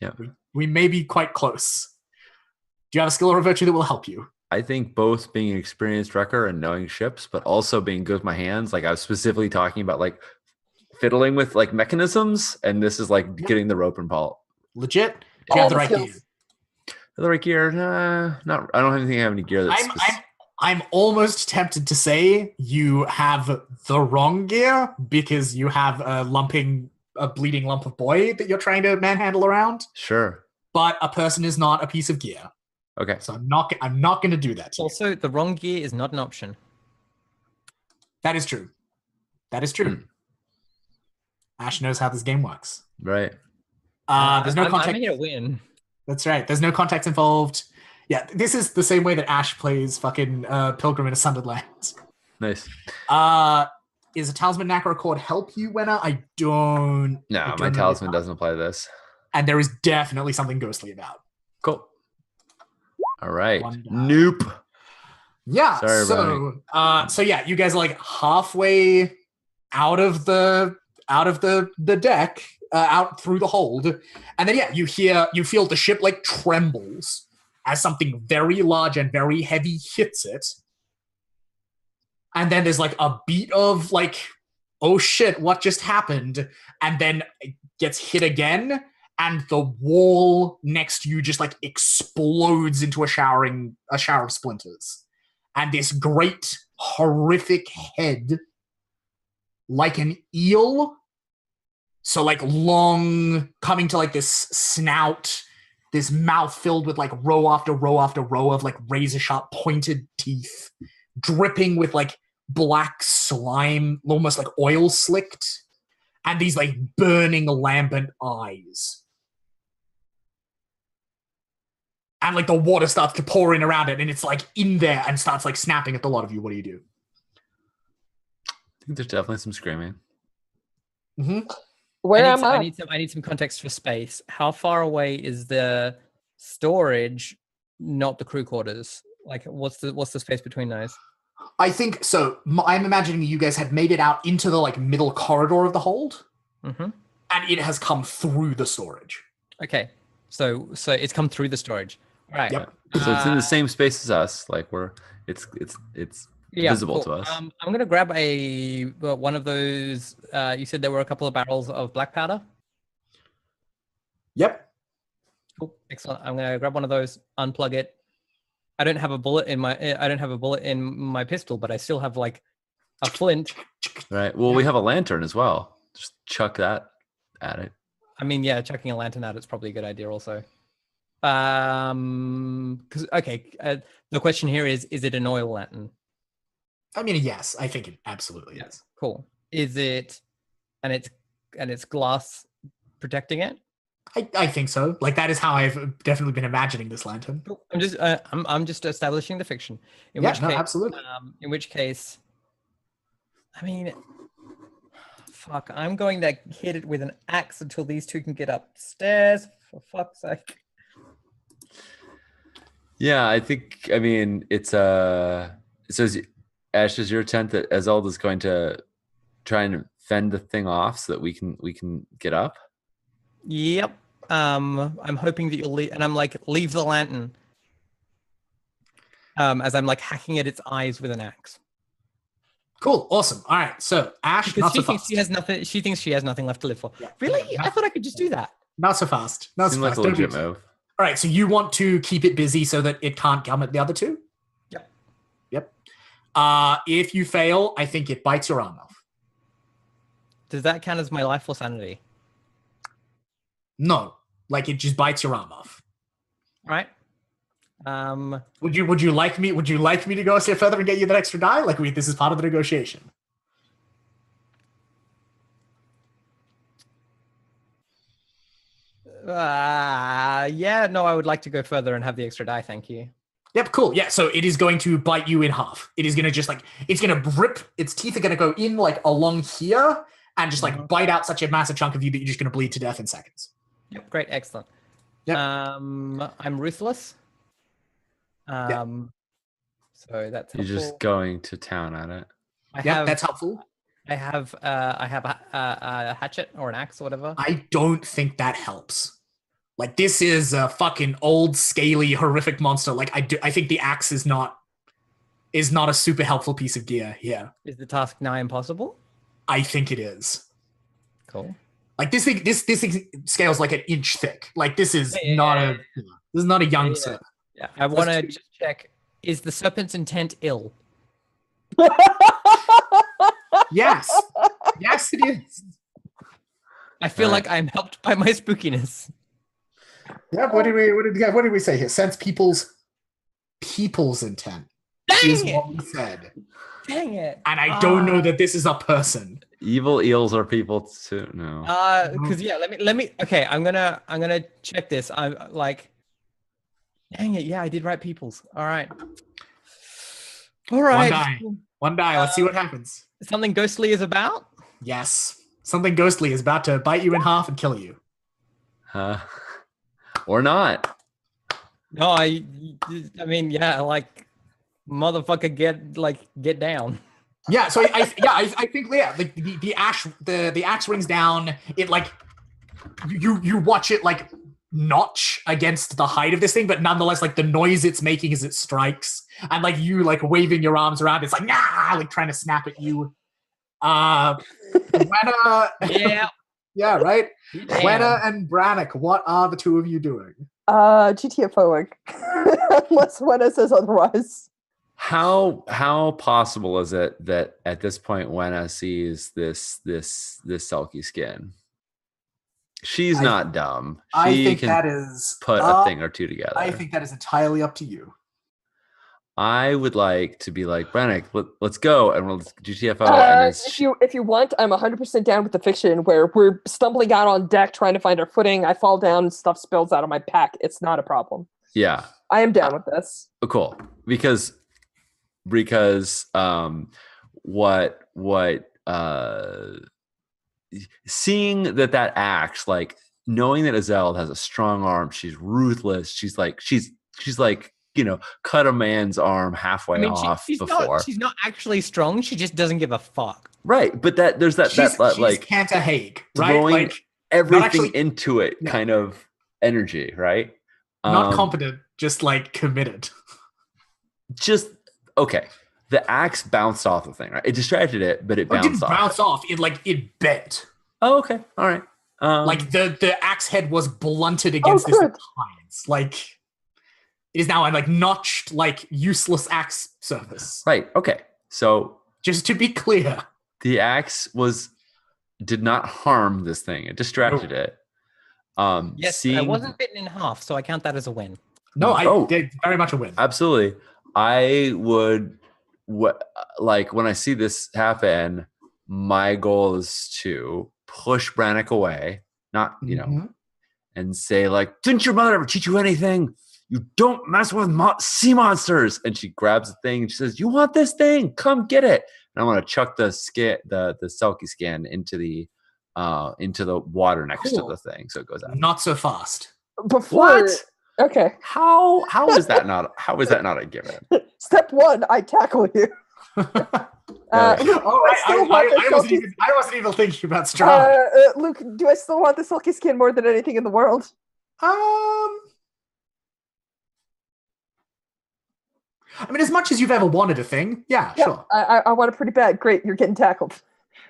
Yeah. We may be quite close. Do you have a skill or a virtue that will help you? I think both being an experienced wrecker and knowing ships, but also being good with my hands. I was specifically talking about fiddling with mechanisms, and this is getting the rope and pull. Legit. Do you have the right gear? The right gear? Not. I don't think I have any gear. I'm almost tempted to say you have the wrong gear because you have a bleeding lump of boy that you're trying to manhandle around. Sure. But a person is not a piece of gear. Okay. So I'm not going to do that to you. Also, the wrong gear is not an option. That is true. That is true. Ash knows how this game works. Right. There's no context. I'm here to win. That's right. There's no context involved. Yeah, this is the same way that Ash plays fucking Pilgrim in a Sundered Lands. Nice. Is a talisman knack or a cord help you, Wenna? I don't. No, my talisman doesn't apply to this. And there is definitely something ghostly about. Cool. All right. One die. Nope. Yeah. Sorry, so yeah, you guys are like halfway out of the deck, out through the hold, and then you feel the ship like trembles as something very large and very heavy hits it. And then there's like a beat of like, oh shit, what just happened? And then it gets hit again, and the wall next to you just like explodes into a shower of splinters. And this great, horrific head, like an eel, so like long, coming to like this snout, this mouth filled with like row after row after row of like razor sharp pointed teeth, dripping with like black slime, almost like oil slicked, and these like burning lambent eyes. And like the water starts to pour in around it, and it's like in there and starts like snapping at the lot of you. What do you do? I think there's definitely some screaming. Mm-hmm. Where am I? I need some context for space. How far away is the storage, not the crew quarters? Like, what's the space between those? I think so. I'm imagining you guys had made it out into the like middle corridor of the hold, and it has come through the storage. Okay, so it's come through the storage. All right. Yep. So it's in the same space as us. Like it's visible to us. I'm gonna grab one of those. You said there were a couple of barrels of black powder. Yep. Cool. Excellent. I'm gonna grab one of those, unplug it. I don't have a bullet in my pistol, but I still have like a flint. Right. Well, we have a lantern as well. Just chuck that at it. I mean, yeah, chucking a lantern at it's probably a good idea also. The question here is it an oil lantern? I mean, yes, I think it absolutely is. Cool. Is it, and it's glass protecting it? I think so. Like that is how I've definitely been imagining this lantern. I'm just establishing the fiction. Absolutely. In which case, I mean, fuck, I'm going to hit it with an axe until these two can get upstairs. For fuck's sake. Yeah, I mean, it says Ash, is your intent that Azalda's going to try and fend the thing off so that we can get up? Yep. I'm hoping that you'll leave, and I'm like, leave the lantern. As I'm like hacking at its eyes with an axe. Cool. Awesome. All right. So Ash, because she thinks she has nothing left to live for. Yeah. Really? I thought I could just do that. Not so fast. Not so fast. Like a legit move. All right. So you want to keep it busy so that it can't come at the other two? Yep. If you fail, I think it bites your arm off. Does that count as my life or sanity? No, like it just bites your arm off. All right. Would you like me to go a step further and get you that extra die? Like this is part of the negotiation. Yeah, no, I would like to go further and have the extra die, thank you. Yep, cool. Yeah, so it is going to bite you in half. It is going to just like, it's going to rip, its teeth are going to go in like along here and just like bite out such a massive chunk of you that you're just going to bleed to death in seconds. Yep, great, excellent. Yep. I'm ruthless. Yep. So that's helpful. You're just going to town at it. That's helpful. I have a hatchet or an axe or whatever. I don't think that helps. Like this is a fucking old, scaly, horrific monster. Like I think the axe is not a super helpful piece of gear here. Is the task nigh impossible? I think it is. Cool. Like this thing scales like an inch thick. Like this is not a young serpent. Yeah, I want to just check: is the serpent's intent ill? Yes, it is. I feel like I'm helped by my spookiness. Yeah. What did we say here? Sense people's intent. is it! what we said. Dang it! And I don't know that this is a person. Evil eels are people too. No. Because let me. Okay, I'm gonna check this. I'm like, dang it! Yeah, I did write people's. All right. One die. Let's see what happens. Something ghostly is about. Yes, something ghostly is about to bite you in half and kill you. Or not. No, I mean, yeah, like, motherfucker, get down. Yeah, so I think like the axe rings down. It like you watch it like notch against the height of this thing, but nonetheless, like the noise it's making as it strikes, and like you like waving your arms around, it's like like trying to snap at you. Yeah. Yeah, right. Damn. Gwenna and Brannock, what are the two of you doing? GTFOing. Unless Wenna says otherwise. How possible is it that at this point Wenna sees this Selkie skin? She's not dumb. I She think can that is put a thing or two together. I think that is entirely up to you. I would like to be like, Brannock, let's go, and we'll GTFO. And if you want, I'm 100% down with the fiction where we're stumbling out on deck trying to find our footing. I fall down, stuff spills out of my pack. It's not a problem. Yeah, I am down with this. Cool, because seeing that axe, like knowing that Azelle has a strong arm, she's ruthless. She's like cut a man's arm halfway off before. She's not actually strong. She just doesn't give a fuck. Right, but there's that she's like Kanta Haig, right? Throwing like everything into it, kind of energy, right? Not competent, just like committed. Just okay. The axe bounced off the thing, right? It distracted it, but it bounced off. It didn't bounce off. It bent. Oh, okay. All right. Like the axe head was blunted against this appliance. Like it is now a like notched, like useless axe surface. Right. Okay. So just to be clear, the axe did not harm this thing. It distracted it. Yes, I wasn't bitten in half, so I count that as a win. No, I did very much a win. Absolutely. I would like when I see this happen, my goal is to push Brannock away, not and say like, didn't your mother ever teach you anything? You don't mess with sea monsters. And she grabs the thing and she says, you want this thing? Come get it. And I'm gonna chuck the Selkie skin into the water next to the thing, so it goes out. Not so fast. What? Okay. How is that not a given? Step 1, I tackle you. I wasn't even thinking about Strahd. Luke, do I still want the Selkie skin more than anything in the world? I mean, as much as you've ever wanted a thing, sure. I want it pretty bad. Great, you're getting tackled.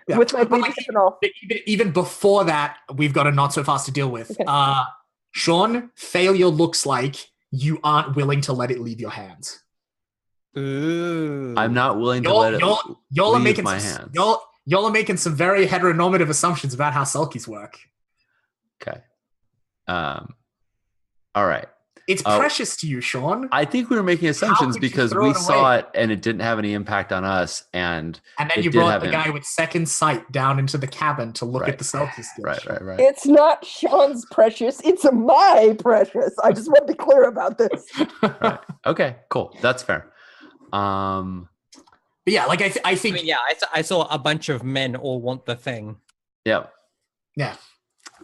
Yeah. With my baby and all. Even before that, we've got a not so fast to deal with. Okay. Sean, failure looks like you aren't willing to let it leave your hands. Ooh. I'm not willing to let it leave my hands. Y'all are making some very heteronormative assumptions about how Selkies work. Okay. All right. It's precious to you, Sean. I think we were making assumptions because we saw it and it didn't have any impact on us. And then you brought the guy with second sight down into the cabin to look at the Selkie skin. Right. It's not Sean's precious. It's my precious. I just want to be clear about this. Right. Okay, cool. That's fair. But yeah, like I think. I saw a bunch of men all want the thing. Yeah. Yeah.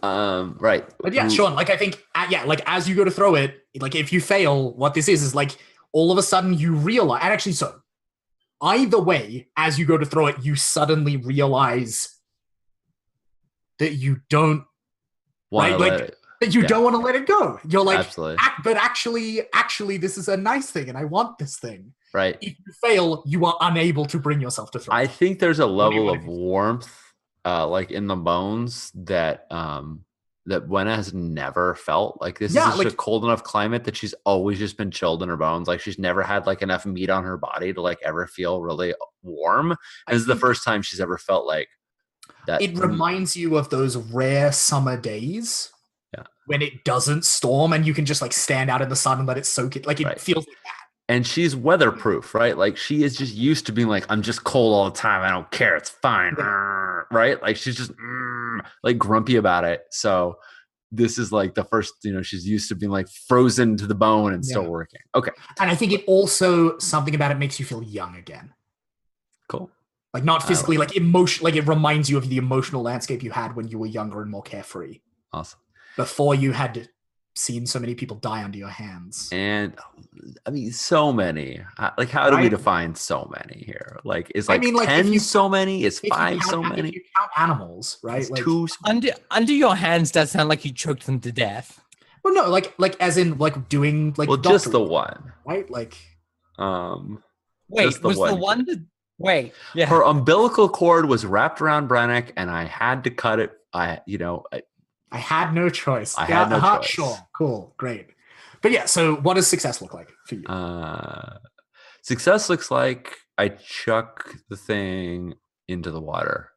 Right. But yeah, Sean, like I think, like as you go to throw it, like if you fail, what this is like all of a sudden you realize, and actually so, either way, as you go to throw it, you suddenly realize that you don't, that you don't want to let it go. You're like, absolutely. But actually, this is a nice thing and I want this thing. Right. If you fail, you are unable to bring yourself to throw it. I think there's a level of warmth like in the bones that Gwenna has never felt. Like this is just a cold enough climate that she's always just been chilled in her bones. Like she's never had like enough meat on her body to like ever feel really warm. And this is the first time she's ever felt like that. It reminds you of those rare summer days when it doesn't storm and you can just like stand out in the sun and let it soak it. Like it feels like that. and she's weatherproof, right? Like she is just used to being like, I'm just cold all the time. I don't care. It's fine. Right? Like she's just like grumpy about it. So this is like the first, she's used to being like frozen to the bone and still working. Okay. And I think it also, something about it makes you feel young again. Cool. Like not physically, like emotion, like it reminds you of the emotional landscape you had when you were younger and more carefree. Awesome. Before you had seen so many people die under your hands. And I mean, so many. Like, how do we define so many here? Like, is like 10 so many? Is 5 so many? If you count animals, right? Like 2 under your hands does sound like you choked them to death. Well, no, like as in like doing like. Well, just the one, right? Like, wait, was the one that? Wait, yeah. Her umbilical cord was wrapped around Brannick, and I had to cut it. I had no choice. I had no choice. Sure, cool, great. But yeah, so what does success look like for you? Success looks like I chuck the thing into the water.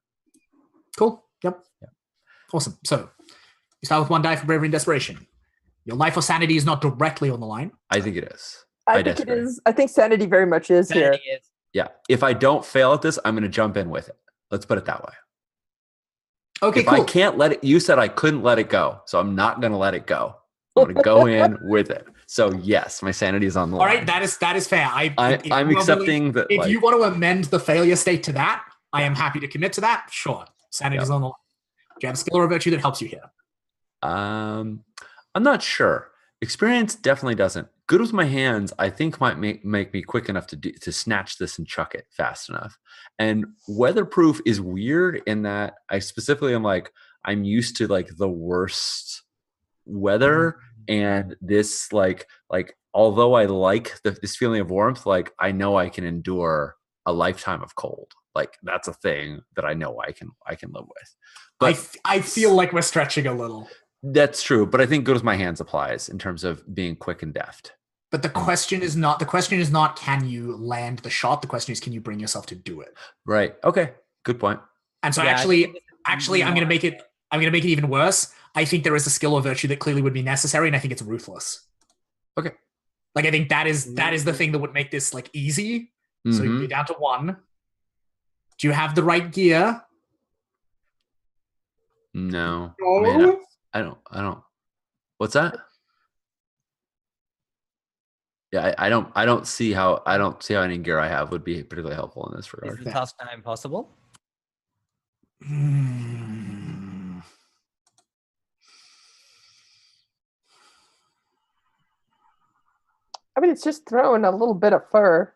Cool. Yep. Awesome. So you start with 1 die for bravery and desperation. Your life or sanity is not directly on the line. I think it is. I think it is. I think sanity very much is here. Yeah. If I don't fail at this, I'm going to jump in with it. Let's put it that way. Okay, if cool. I can't let it, you said I couldn't let it go, so I'm not going to let it go. I'm going to go in with it. So yes, my sanity is on the line. All right, that is fair. I'm accepting that. If you want to amend the failure state to that, I am happy to commit to that. Sure, sanity is on the line. Do you have a skill or a virtue that helps you here? I'm not sure. Experience definitely doesn't. Good with my hands, I think might make me quick enough to snatch this and chuck it fast enough. And weatherproof is weird in that I specifically am like, I'm used to like the worst weather, and this like although I like this feeling of warmth, like I know I can endure a lifetime of cold. Like that's a thing that I know I can live with. But I feel like we're stretching a little. That's true, but I think good with my hands applies in terms of being quick and deft. But the question is not can you land the shot? The question is, can you bring yourself to do it? Right. Okay. Good point. And so actually I'm gonna make it even worse. I think there is a skill or virtue that clearly would be necessary, and I think it's ruthless. Okay. Like I think that is the thing that would make this like easy. Mm-hmm. So you're down to 1. Do you have the right gear? No. I don't. What's that? Yeah, I don't see how any gear I have would be particularly helpful in this regard. Is the task now impossible? I mean, it's just throwing a little bit of fur.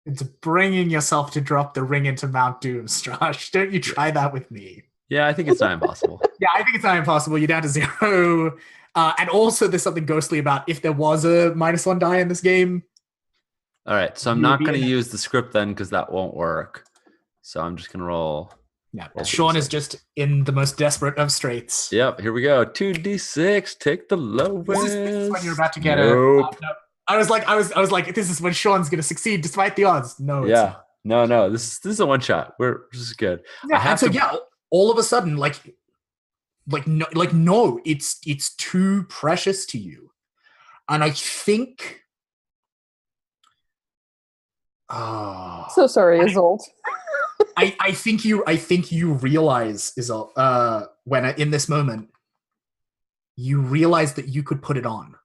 It's bringing yourself to drop the ring into Mount Doom, Josh. Don't you try that with me. Yeah, I think it's not impossible. Yeah, I think it's not impossible. You're down to 0. And also, there's something ghostly about if there was a -1 die in this game. All right, so I'm not going to use the script then because that won't work. So I'm just going to roll. Yeah, Sean is just in the most desperate of straits. Yep, here we go. 2d6, take the lowest. This is when you're about to get no. I was like, this is when Sean's going to succeed despite the odds. No. Yeah, no. This is a one shot. This is good. Yeah, all of a sudden, no, it's too precious to you, and I think. So sorry, Isolde. I think you realize, Isolde, when in this moment, you realize that you could put it on.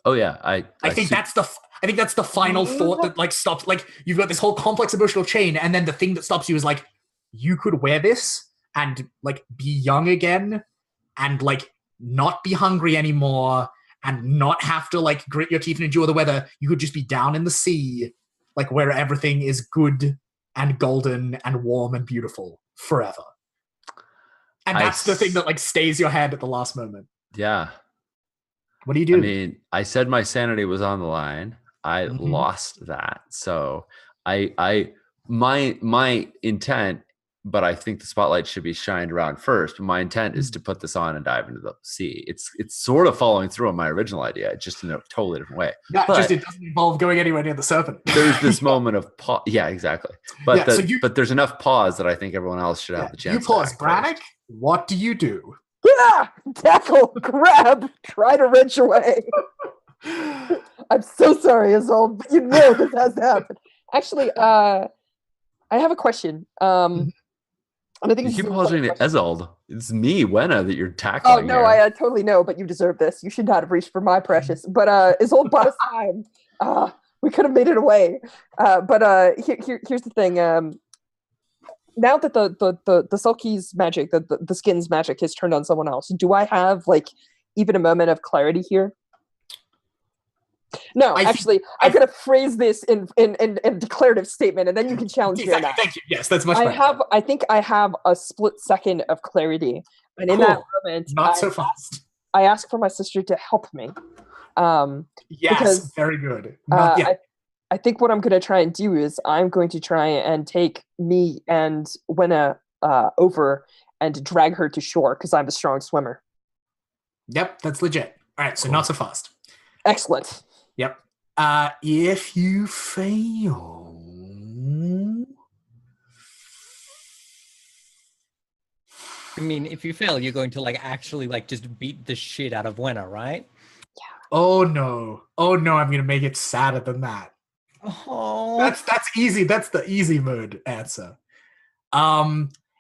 Oh yeah, I think that's the final thought that like stops. Like you've got this whole complex emotional chain, and then the thing that stops you is like you could wear this and like be young again, and like not be hungry anymore, and not have to like grit your teeth and endure the weather. You could just be down in the sea, like where everything is good and golden and warm and beautiful forever. And that's the thing that like stays your hand at the last moment. Yeah. What do you do? I mean, I said my sanity was on the line. I lost that. So my intent, but I think the spotlight should be shined around first. My intent is to put this on and dive into the sea. It's sort of following through on my original idea, just in a totally different way. Yeah, just it doesn't involve going anywhere near the serpent. There's this moment of pause. Yeah, exactly. But but there's enough pause that I think everyone else should have the chance. You pause, Brannick. What do you do? Yeah, tackle, grab, try to wrench away. I'm so sorry, Isolde, but you know this has to happen. Actually, I have a question. And I think You this keep is an important apologizing to question. Ezold. It's me, Wenna, that you're Oh tackling no, here. I totally know, but you deserve this. You should not have reached for my precious. But Isolde bought us time. We could have made it away. Here's the thing. Now that the Sulky's magic, the skin's magic has turned on someone else, do I have like even a moment of clarity here? No, I'm going to phrase this in a declarative statement, and then you can challenge me on that. Thank you. Yes, that's much better. I think I have a split second of clarity, and in that moment, not so fast. I ask for my sister to help me. Yes, because, very good. I think what I'm going to try and do is I'm going to try and take me and Wenna over and drag her to shore because I'm a strong swimmer. Yep, that's legit. All right, so not so fast. Excellent. Yep. If you fail... I mean, if you fail, you're going to like actually like just beat the shit out of Wenna, right? Yeah. Oh no, I'm gonna make it sadder than that. Oh, that's easy. That's the easy mode answer.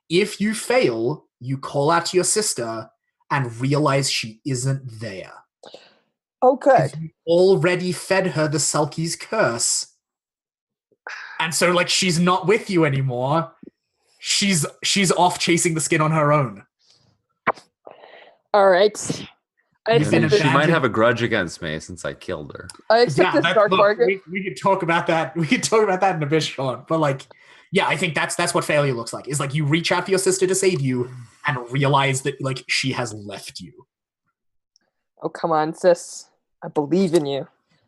If you fail, you call out to your sister and realize she isn't there. Oh, good. You already fed her the Sulky's curse, and so like she's not with you anymore. She's off chasing the skin on her own. All right. She might have a grudge against me since I killed her. I accept this dark bargain. We could talk about that. We could talk about that in a bit, Sean. But like, yeah, I think that's what failure looks like. Is like you reach out to your sister to save you and realize that like she has left you. Oh, come on, sis. I believe in you.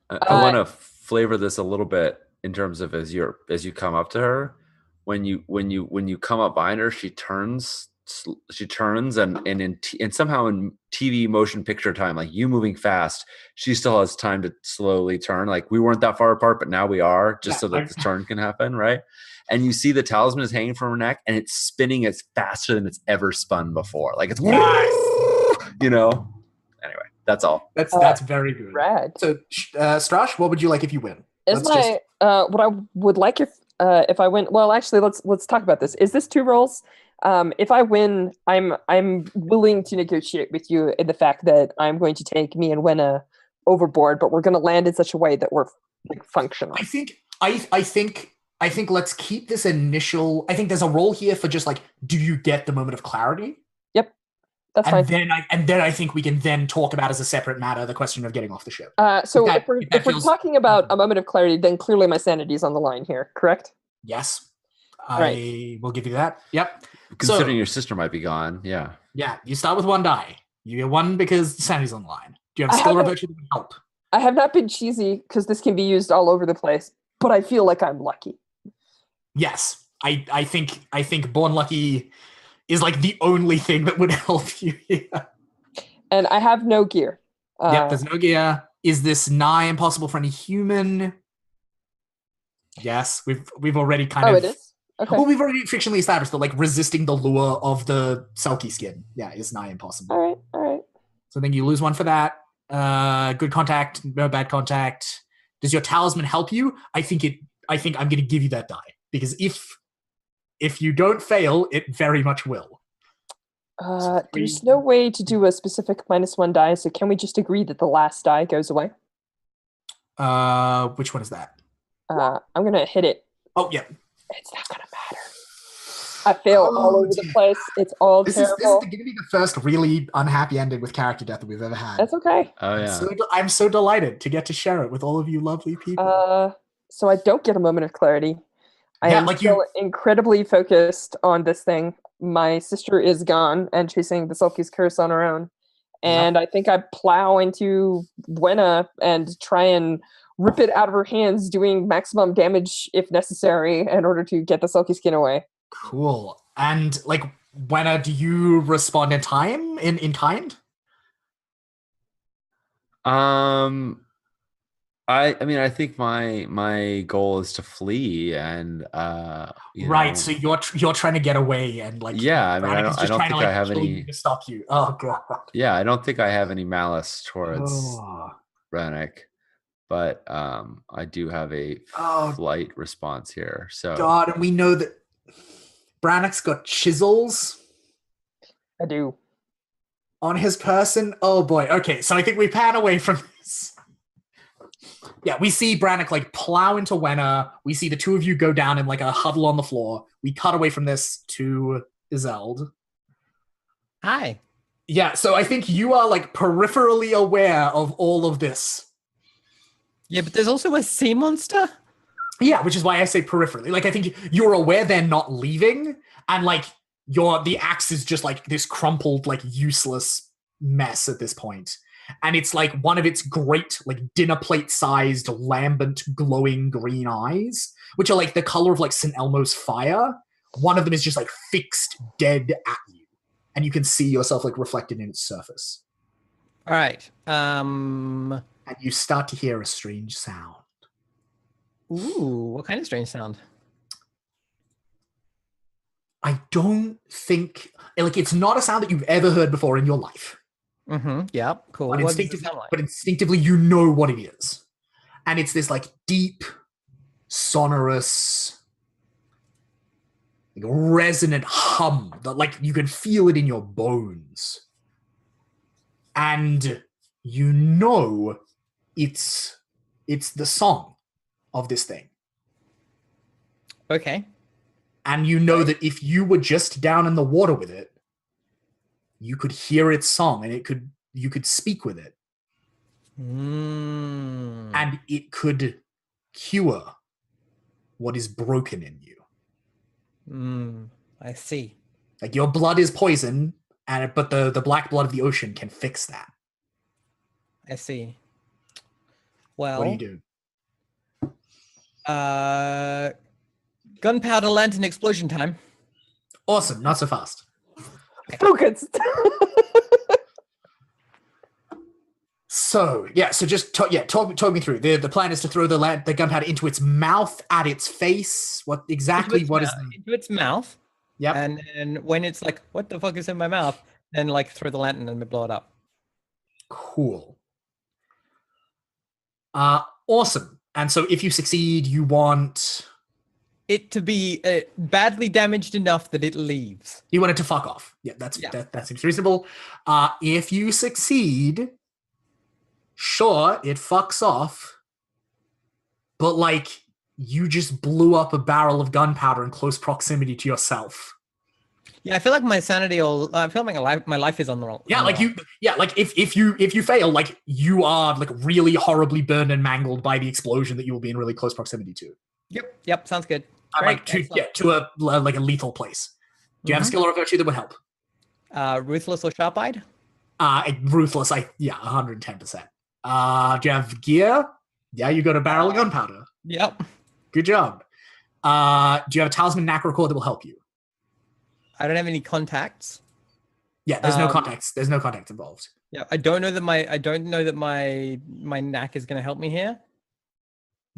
I want to flavor this a little bit in terms of as you come up to her. When you come up behind her, she turns and somehow in TV motion picture time, like you moving fast, she still has time to slowly turn. Like we weren't that far apart, but now we are, just so that the turn can happen, right? And you see the talisman is hanging from her neck, and it's spinning as faster than it's ever spun before. Like it's Anyway, that's all. That's very good. Rad. So, Strash, what would you like if you win? What I would like if I win. Well, actually, let's talk about this. Is this 2 rolls? If I win, I'm willing to negotiate with you in the fact that I'm going to take me and Wenna overboard, but we're going to land in such a way that we're like functional. I think let's keep this initial. I think there's a role here for just like, do you get the moment of clarity? Yep, that's fine. Then I think we can then talk about as a separate matter the question of getting off the ship. So if we're talking about a moment of clarity, then clearly my sanity is on the line here. Correct? Yes. I will give you that. Yep. Considering your sister might be gone, yeah. Yeah, you start with 1 die. You get 1 because sanity's on the line. Do you have skill or virtue that would help? I have not been cheesy because this can be used all over the place, but I feel like I'm lucky. Yes. I think Born Lucky is like the only thing that would help you here. And I have no gear. Yep, there's no gear. Is this nigh impossible for any human? Yes, we've already kind of. It is? Okay. Well, we've already fictionally established that like resisting the lure of the Sulky skin, is nigh impossible. All right. So then you lose 1 for that. Good contact, no bad contact. Does your talisman help you? I think I'm going to give you that die because if you don't fail, it very much will. There's no way to do a specific -1 die, so can we just agree that the last die goes away? Which one is that? I'm going to hit it. Oh, yeah. It's not going to matter. I fail all over the place. It's all terrible. This is going to be the first really unhappy ending with character death that we've ever had. That's okay. Oh, yeah. I'm so delighted to get to share it with all of you lovely people. So I don't get a moment of clarity. I am still incredibly focused on this thing. My sister is gone and chasing the Sulky's curse on her own. And I think I plow into Wenna and try and rip it out of her hands, doing maximum damage if necessary in order to get the Sulky skin away. Cool. And like, Wenna, do you respond in time? In kind? I mean, I think my goal is to flee, and right. So you're trying to get away, and like, yeah. I mean, I don't think I have any to stop you. Oh god. Yeah, I don't think I have any malice towards Rennick. but I do have a flight response here. So God, and we know that Brannock's got chisels I do. on his person. Oh boy. Okay, so I think we pan away from this. Yeah, we see Brannock like plow into Wenna. We see the two of you go down in like a huddle on the floor. We cut away from this to Izeld. Hi. Yeah, so I think you are like peripherally aware of all of this. Yeah, but there's also a sea monster. Yeah, which is why I say peripherally. Like, I think you're aware they're not leaving, and like the axe is just like this crumpled, like useless mess at this point. And it's like one of its great, like dinner plate sized, lambent, glowing green eyes, which are like the color of like St. Elmo's fire. One of them is just like fixed dead at you. And you can see yourself like reflected in its surface. All right. And you start to hear a strange sound. Ooh, what kind of strange sound? I don't think like it's not a sound that you've ever heard before in your life. Mm-hmm. Yeah, cool. But What does it sound like? But instinctively you know what it is. And it's this like deep, sonorous, like resonant hum that like you can feel it in your bones. And you know it's the song of this thing. Okay. And you know that if you were just down in the water with it, you could hear its song and you could speak with it. And it could cure what is broken in you. I see. Like your blood is poison, but the black blood of the ocean can fix that. I see. Well, What do you do? Gunpowder lantern explosion time. Awesome, not so fast. Focused. So just talk me through. The plan is to throw the gunpowder into its mouth, at its face. What exactly? Into its mouth? Yep. And when it's like, what the fuck is in my mouth? Then like throw the lantern and blow it up. Cool. Awesome. And so if you succeed, you want it to be badly damaged enough that it leaves. You want it to fuck off. Yeah, that seems reasonable. If you succeed, sure, it fucks off. But like you just blew up a barrel of gunpowder in close proximity to yourself. Yeah, I feel like my sanity I feel like my life is on the wrong. Yeah, like if you fail, like you are like really horribly burned and mangled by the explosion that you will be in really close proximity to. Yep, sounds good. Like to a lethal place. Do you have a skill or a virtue that would help? Ruthless or sharp-eyed? Ruthless, 110%. Do you have gear? Yeah, you got a barrel of gunpowder. Yep. Good job. Do you have a talisman knack or core that will help you? I don't have any contacts. Yeah, there's no contacts. There's no contacts involved. Yeah, I don't know that my knack is going to help me here.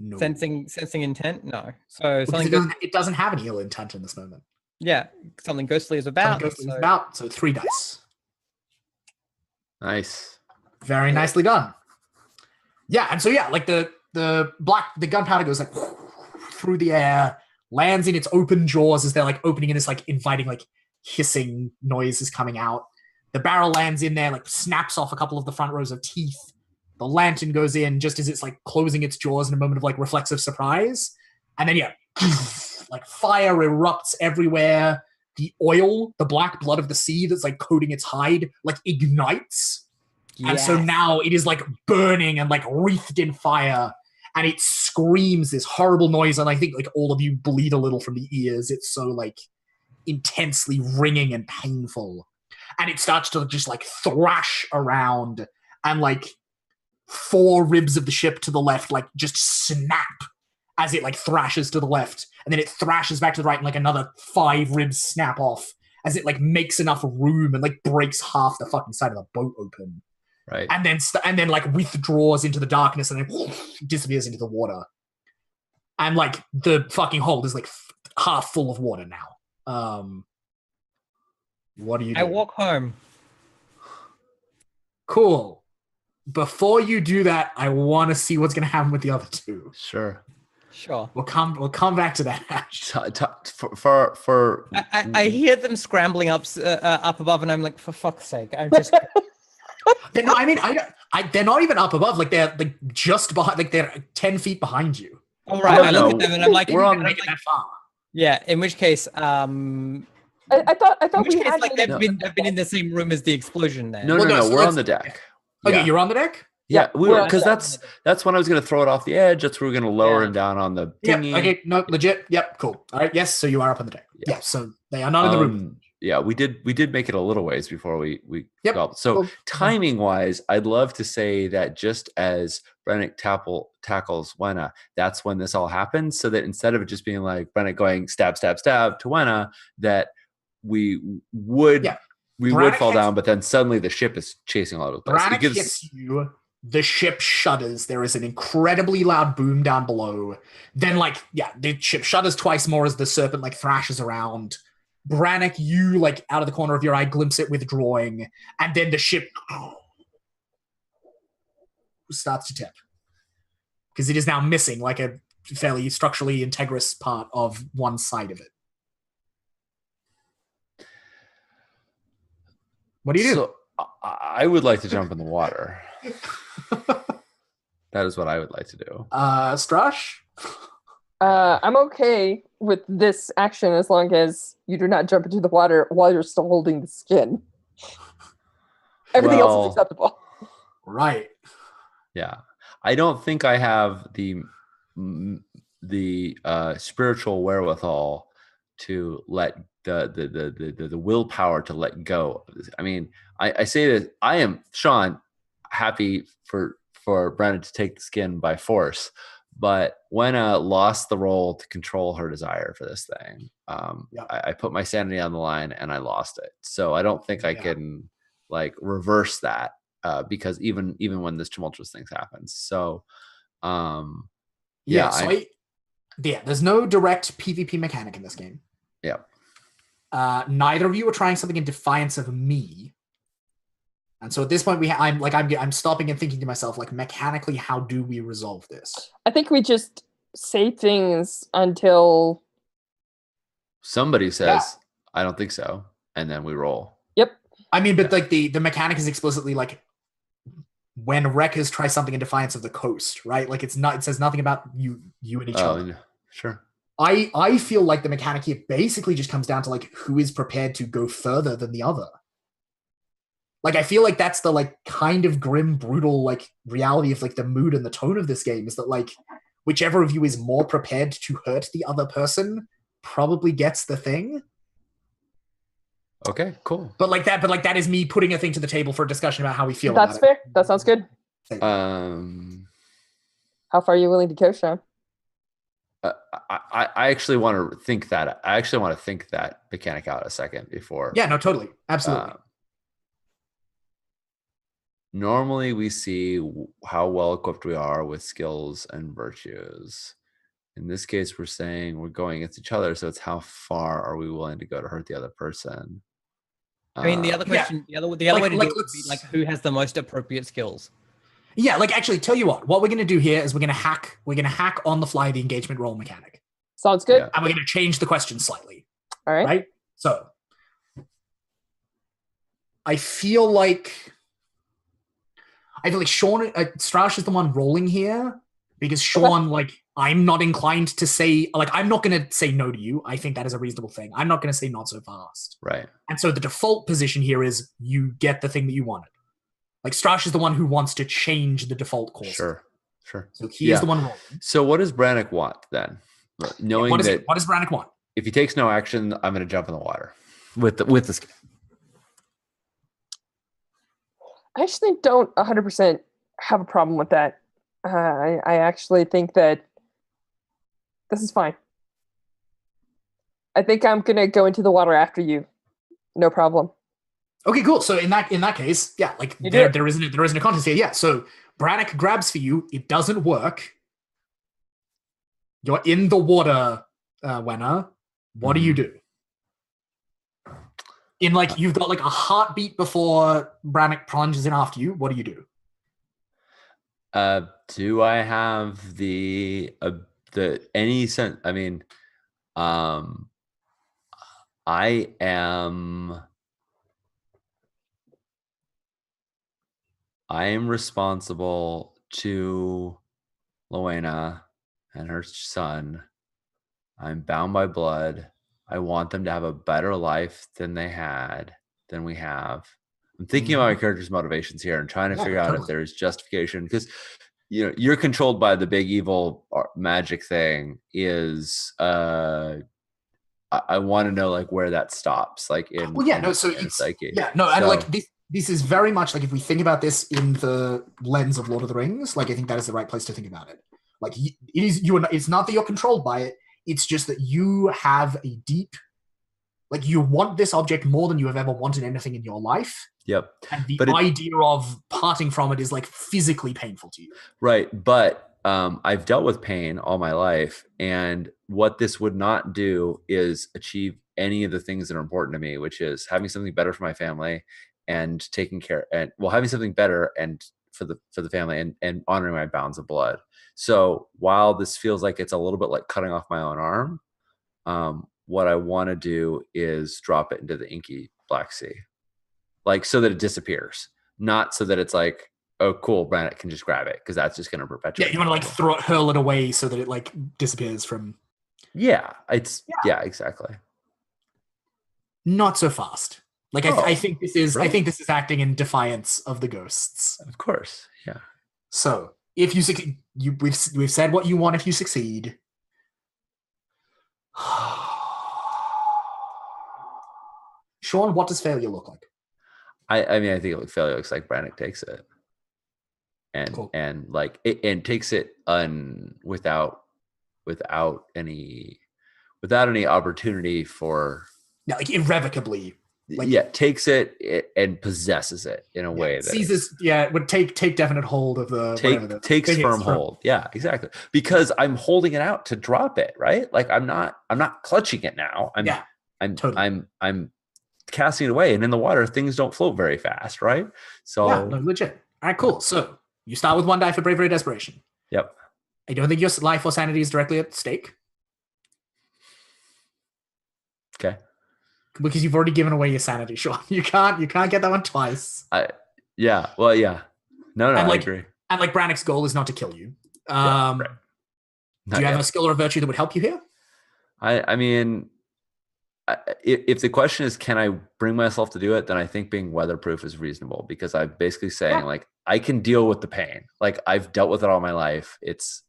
No. Sensing intent? No. So it doesn't have any ill intent in this moment. Yeah, something ghostly is about. So 3 dice. Nice. Very nicely done. Yeah, and so like the gunpowder goes like through the air, lands in its open jaws as they're like opening, and it's like inviting like hissing noises coming out. The barrel lands in there, like snaps off a couple of the front rows of teeth. The lantern goes in just as it's like closing its jaws in a moment of like reflexive surprise. And then like fire erupts everywhere. The oil, the black blood of the sea that's like coating its hide, like ignites. Yes. And so now it is like burning and like wreathed in fire. And it screams this horrible noise. And I think like all of you bleed a little from the ears. It's so like intensely ringing and painful. And it starts to just like thrash around, and like 4 ribs of the ship to the left like just snap as it like thrashes to the left, and then it thrashes back to the right, and like another 5 ribs snap off as it like makes enough room and like breaks half the fucking side of the boat open. Right. And then like withdraws into the darkness and then disappears into the water. And like the fucking hold is like half full of water now. What do you do? I walk home. Cool. before you do that, I want to see what's going to happen with the other two. Sure. Sure. We'll come back to that. For I hear them scrambling up above, and I'm like, for fuck's sake, I'm just. they're not even up above. Like they're like just behind. Like they're 10 feet behind you. All right. I look No, at them and I'm like, we're on- Make it that far. yeah. In which case, I in thought which we case, had like made they've been in the same room as the explosion. Then. no, Well, no, so we're let's- on the deck. Okay, Yeah. you're on the deck. Yeah, Yeah, we we're were on because the that's when I was going to throw it off the edge. That's where we're going to lower Yeah. him down on the Yep. dinghy. Okay. No. Legit. Yep. Cool. All right. Yes. So you are up on the deck. Yeah. Yeah. So they are not in the room. Yeah, we did make it a little ways before we Yep. got. So Cool. timing wise, I'd love to say that just as Brennick tackles Wenna, that's when this all happens. So that instead of it just being like Brennick going stab to Wenna, that we would Brennick fall hits- down, but then suddenly the ship is chasing all over the place. Brannick hits you. The ship shudders. There is an incredibly loud boom down below. Then, the ship shudders twice more as the serpent thrashes around. Brannick, you out of the corner of your eye glimpse it withdrawing, and then the ship starts to tip because it is now missing a fairly structurally integrous part of one side of it. What do you do? So I would like to jump in the water. That is what I would like to do. Strash? I'm okay with this action as long as you do not jump into the water while you're still holding the skin. Everything else is acceptable. Right. Yeah, I don't think I have the spiritual wherewithal to let the willpower to let go of this. I mean, I say that I am, Sean, happy for Brenna to take the skin by force, but Wenna lost the role to control her desire for this thing. I put my sanity on the line and I lost it. So I don't think I can reverse that because even when this tumultuous things happens. So there's no direct PvP mechanic in this game. Yeah. Neither of you are trying something in defiance of me. And so at this point, I'm stopping and thinking to myself, mechanically, how do we resolve this? I think we just say things until somebody says, "I don't think so," and then we roll. Yep. I mean, but the mechanic is explicitly when wreckers try something in defiance of the coast, right? It says nothing about you and each other. Sure. I feel like the mechanic here basically just comes down to who is prepared to go further than the other. I feel like that's the kind of grim, brutal reality of the mood and the tone of this game is that whichever of you is more prepared to hurt the other person probably gets the thing. Okay, cool. But that is me putting a thing to the table for a discussion about how we feel. That's about fair. That sounds good. How far are you willing to go, Sean? I actually want to think that. I actually want to think that mechanic out a second before. Yeah, no, totally, absolutely. Normally, we see how well equipped we are with skills and virtues. In this case, we're saying we're going against each other, so it's how far are we willing to go to hurt the other person. I mean, the other question, the other way to do it would be who has the most appropriate skills. Yeah, actually, tell you what we're going to do here is we're going to hack on the fly the engagement roll mechanic. Sounds good. Yeah. And we're going to change the question slightly. All right. Right? So, I feel like Sean, Strash is the one rolling here because Sean, I'm not inclined to say, I'm not going to say no to you. I think that is a reasonable thing. I'm not going to say not so fast. Right. And so the default position here is you get the thing that you wanted. Strash is the one who wants to change the default course. Sure. So he is the one rolling. So what does Brannick want then? Knowing what that does Brannick want? if he takes no action, I'm going to jump in the water with the skin. I actually don't 100% have a problem with that. I actually think that this is fine. I think I'm going to go into the water after you. No problem. Okay, cool. So in that case, yeah, there isn't a contest here. Yeah. So Brannick grabs for you. It doesn't work. You're in the water, Wenna. What do you do? You've got a heartbeat before Brannick plunges in after you. What do you do? Do I have the any sense? I mean, um, I am responsible to Luena and her son. I'm bound by blood. I want them to have a better life than we have. I'm thinking about my character's motivations here and trying to figure out if there's justification, because you're controlled by the big evil magic thing. Is I want to know like where that stops, like in psyche. And like this is very much like, if we think about this in the lens of Lord of the Rings, like I think that is the right place to think about it. Like it's not that you're controlled by it. It's just that you have a deep, like, you want this object more than you have ever wanted anything in your life. Yep. And the idea of parting from it is like physically painful to you. Right. But I've dealt with pain all my life. And what this would not do is achieve any of the things that are important to me, which is having something better for my family and taking care and having something better and for the family and honoring my bounds of blood. So while this feels like it's a little bit like cutting off my own arm, what I want to do is drop it into the inky Black Sea, like so that it disappears, not so that it's like, oh, cool, Brannick can just grab it, because that's just going to perpetuate. Yeah, you want to like hurl it away so that it like disappears from. Yeah, exactly. Not so fast. Like I think this is. Really? I think this is acting in defiance of the ghosts. Of course, yeah. So if you succeed, we've said what you want if you succeed. Sean, what does failure look like? I mean, I think failure looks like Brannick takes it, and cool. and like and takes it without any opportunity for like irrevocably. Like, takes it and possesses it in a way that seizes. It would take definite hold of the takes firm hold. Yeah, exactly. Because I'm holding it out to drop it, right? Like I'm not clutching it now. I'm casting it away, and in the water things don't float very fast, right? So legit. All right, cool. So you start with 1 die for bravery or desperation. Yep. I don't think your life or sanity is directly at stake. Okay. Because you've already given away your sanity, Sean. You can't get that one twice. No, and I agree. And like Brannick's goal is not to kill you. Right. Do you have a skill or a virtue that would help you here? I mean, if the question is, can I bring myself to do it, then I think being weatherproof is reasonable, because I'm basically saying like I can deal with the pain. Like I've dealt with it all my life. It's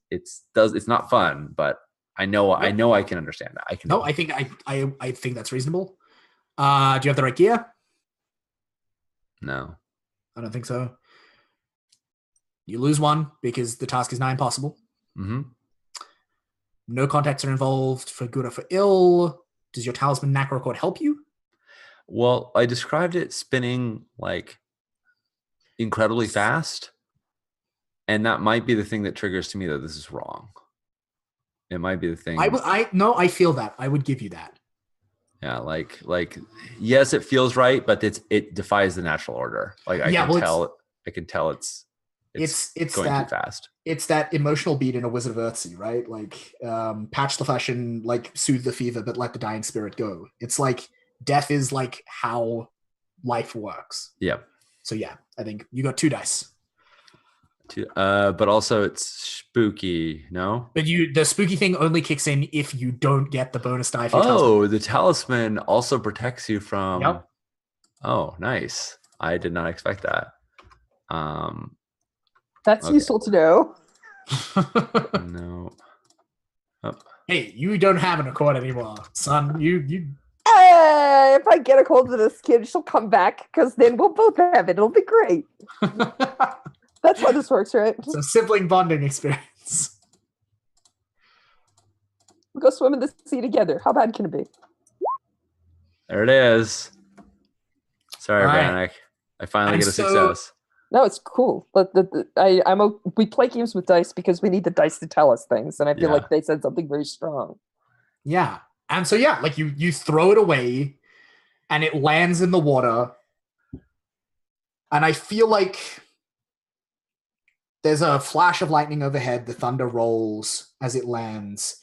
not fun, but I know I can understand that. I think that's reasonable. Do you have the right gear? No, I don't think so. You lose 1 because the task is nigh impossible. Mm-hmm. No contacts are involved for good or for ill. Does your talisman knack record help you? Well, I described it spinning like incredibly fast, and that might be the thing that triggers to me that this is wrong. It might be the thing. I feel that. I would give you that. Yeah, like yes, it feels right, but it defies the natural order. Like I can tell it's going too fast. It's that emotional beat in A Wizard of Earthsea, right? Like patch the flesh and like soothe the fever, but let the dying spirit go. It's like death is like how life works. Yep. So yeah, I think you got 2 dice. But also it's spooky, no? But the spooky thing only kicks in if you don't get the bonus die. The talisman also protects you from. Yep. Oh, nice. I did not expect that. That's useful to know. No. Oh. Hey, you don't have an accord anymore, son. You. If I get a hold of this kid, she'll come back, because then we'll both have it. It'll be great. That's how this works, right? It's a sibling bonding experience. We'll go swim in the sea together. How bad can it be? There it is. Sorry, Brannick. I finally get a success. No, it's cool. But we play games with dice because we need the dice to tell us things, and I feel like they said something very strong. Yeah, and so like you throw it away, and it lands in the water, and I feel like there's a flash of lightning overhead. The thunder rolls as it lands.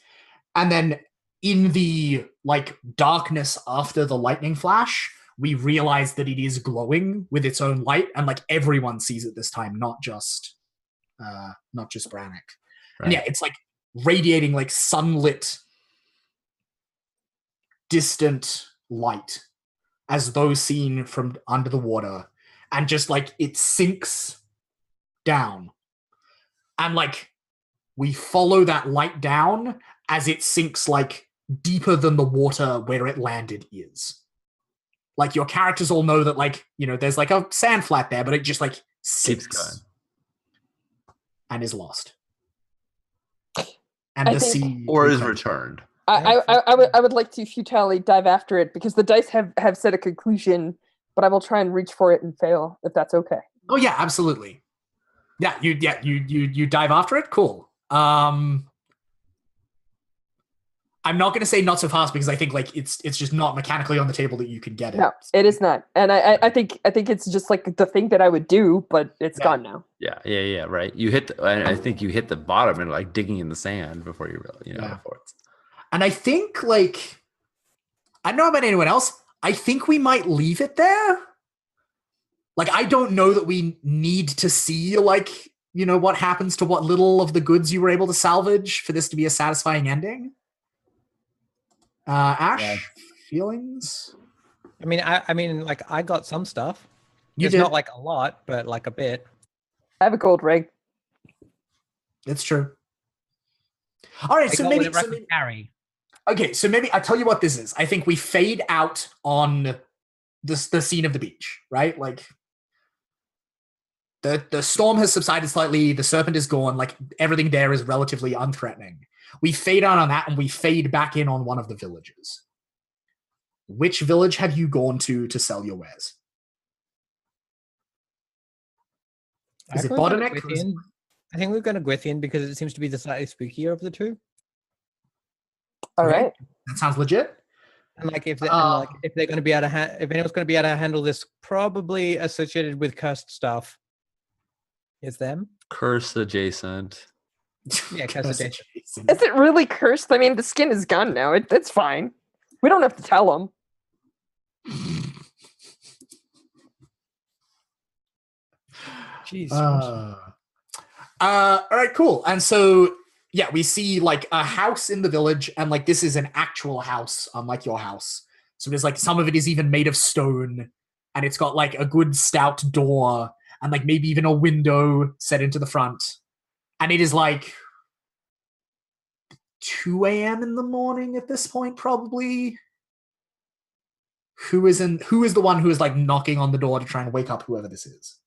And then in the like darkness after the lightning flash, we realize that it is glowing with its own light, and like everyone sees it this time, not just Brannick. Right. And yeah, it's like radiating like sunlit, distant light as though seen from under the water, and just like it sinks down, and like we follow that light down as it sinks like deeper than the water where it landed is. Like your characters all know that like, you know, there's like a sand flat there, but it just like sinks and is lost. And the sea or is returned. I would like to futilely dive after it because the dice have set a conclusion, but I will try and reach for it and fail if that's okay. Oh yeah, absolutely. You dive after it. Cool. I'm not going to say not so fast because I think like it's just not mechanically on the table that you can get it. No, it is not, and I think it's just like the thing that I would do, but it's gone now. Yeah. Right. You hit. I think you hit the bottom and like digging in the sand before you really, before it's. And I think like I don't know about anyone else. I think we might leave it there. Like I don't know that we need to see like what happens to what little of the goods you were able to salvage for this to be a satisfying ending. Ash, feelings? I mean, like I got some stuff. It's not like a lot, but like a bit. I have a gold ring. It's true. All right, so maybe carry. Okay, so maybe I'll tell you what this is. I think we fade out on the scene of the beach, right? Like the storm has subsided slightly. The serpent is gone. Like everything there is relatively unthreatening. We fade out on that and we fade back in on one of the villages. Which village have you gone to sell your wares? Is it Bottleneck? I think we're going to Gwithian because it seems to be the slightly spookier of the two. All right. That sounds legit. And like if they're going to be able to if anyone's going to be able to handle this, probably associated with cursed stuff, is them. Curse adjacent. Yeah, is it really cursed? I mean, the skin is gone now. It's fine. We don't have to tell them. Jeez. All right, cool. And so, yeah, we see like a house in the village, and like this is an actual house, unlike your house. So there's like some of it is even made of stone, and it's got like a good stout door, and like maybe even a window set into the front. And it is like 2 a.m. in the morning at this point, probably. Who is the one who is like knocking on the door to try and wake up whoever this is?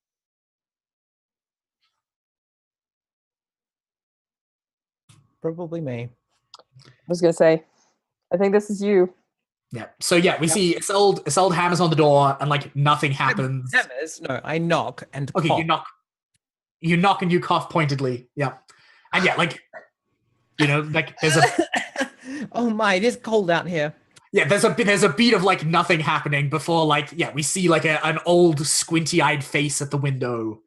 Probably me. I was gonna say, I think this is you. Yeah. So yeah, we see it's old hammers on the door, and like nothing happens. Hammers? No, I knock and okay, cough. You knock and you cough pointedly. Yeah. And yeah, like like there's a oh my, it is cold out here. Yeah, there's a beat of like nothing happening before like we see like an old squinty-eyed face at the window.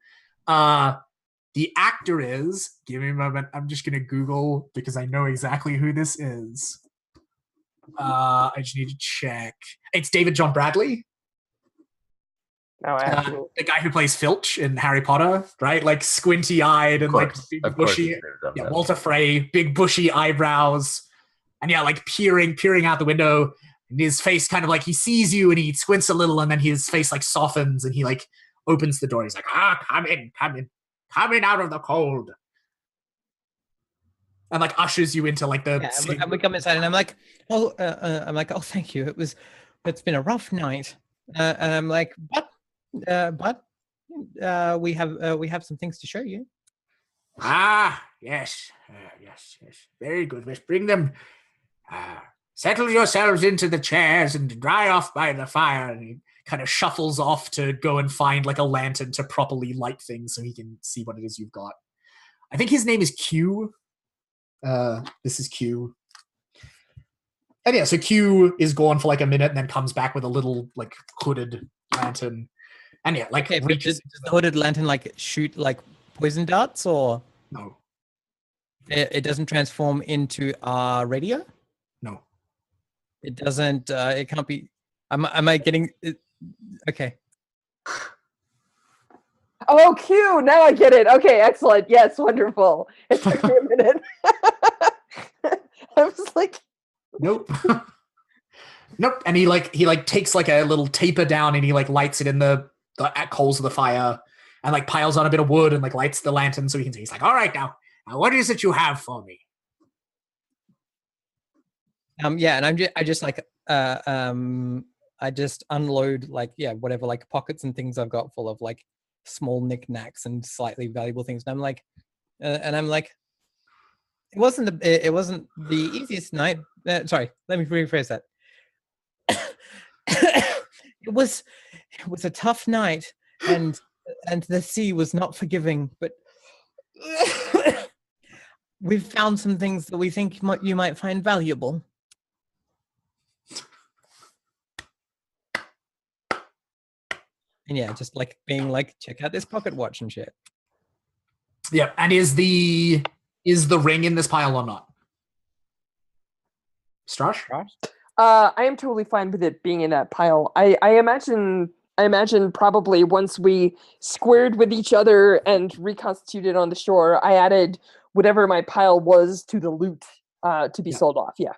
The actor is, give me a moment, I'm just gonna Google because I know exactly who this is. I just need to check. It's David John Bradley. No, the guy who plays Filch in Harry Potter, right? Like squinty-eyed and like big bushy. Yeah, Walter Frey, big bushy eyebrows, and like peering out the window. And his face kind of like he sees you and he squints a little, and then his face like softens and he like opens the door. He's like, come in out of the cold, and like ushers you into like the. And we come inside, and I'm like, oh, thank you. It's been a rough night, and I'm like, but we have some things to show you. Yes, very good. Let's bring them. Settle yourselves into the chairs and dry off by the fire. And he kind of shuffles off to go and find like a lantern to properly light things so he can see what it is you've got. I think his name is Q. This is Q. And yeah, so Q is gone for like a minute and then comes back with a little like hooded lantern. And yeah, like does the hooded lantern like shoot like poison darts, or No. it doesn't transform into radio? No. It doesn't. It can't be. Am I getting? Okay. Oh, Q! Now I get it. Okay, excellent. Yes, wonderful. It took me a minute. I was like, nope. Nope. And he takes like a little taper down and he like lights it in the coals of the fire and like piles on a bit of wood and like lights the lantern so he can see. He's like, all right, now what is it you have for me? Yeah, and I just unload like whatever like pockets and things I've got full of like small knickknacks and slightly valuable things. And I'm like, it wasn't the easiest night. Sorry, let me rephrase that. it was a tough night, and the sea was not forgiving. But we've found some things that we think you might find valuable. And yeah, just like being like, check out this pocket watch and shit. Yeah, and is the ring in this pile or not? Strash? I am totally fine with it being in that pile. I imagine probably once we squared with each other and reconstituted on the shore, I added whatever my pile was to the loot to be sold off. Yeah.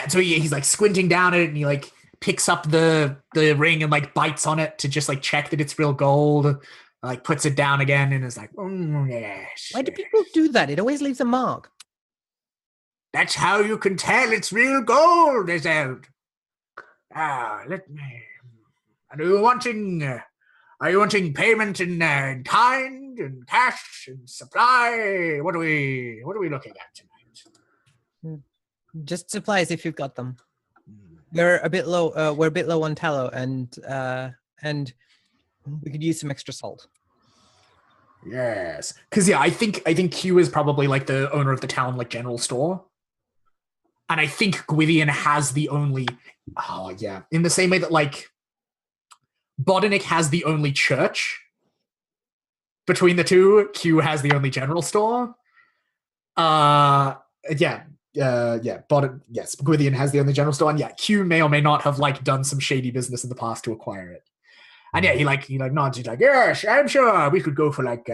So he's like squinting down at it and he like picks up the ring and like bites on it to just like check that it's real gold. Like puts it down again and is like, yes. Why do people do that? It always leaves a mark. That's how you can tell it's real gold, Ezeld. Let me. Are you wanting payment in kind and cash and supply? What are we looking at tonight? Just supplies if you've got them. We're a bit low. We're a bit low on tallow, and we could use some extra salt. Yes, because I think Q is probably like the owner of the town like general store, and I think Gwydion has the only. Oh yeah, in the same way that like Bodinick has the only church. Between the two, Q has the only general store. Yes, Gwydion has the only general store, and Q may or may not have like done some shady business in the past to acquire it. And he nods. He's like, yes, I'm sure we could go for like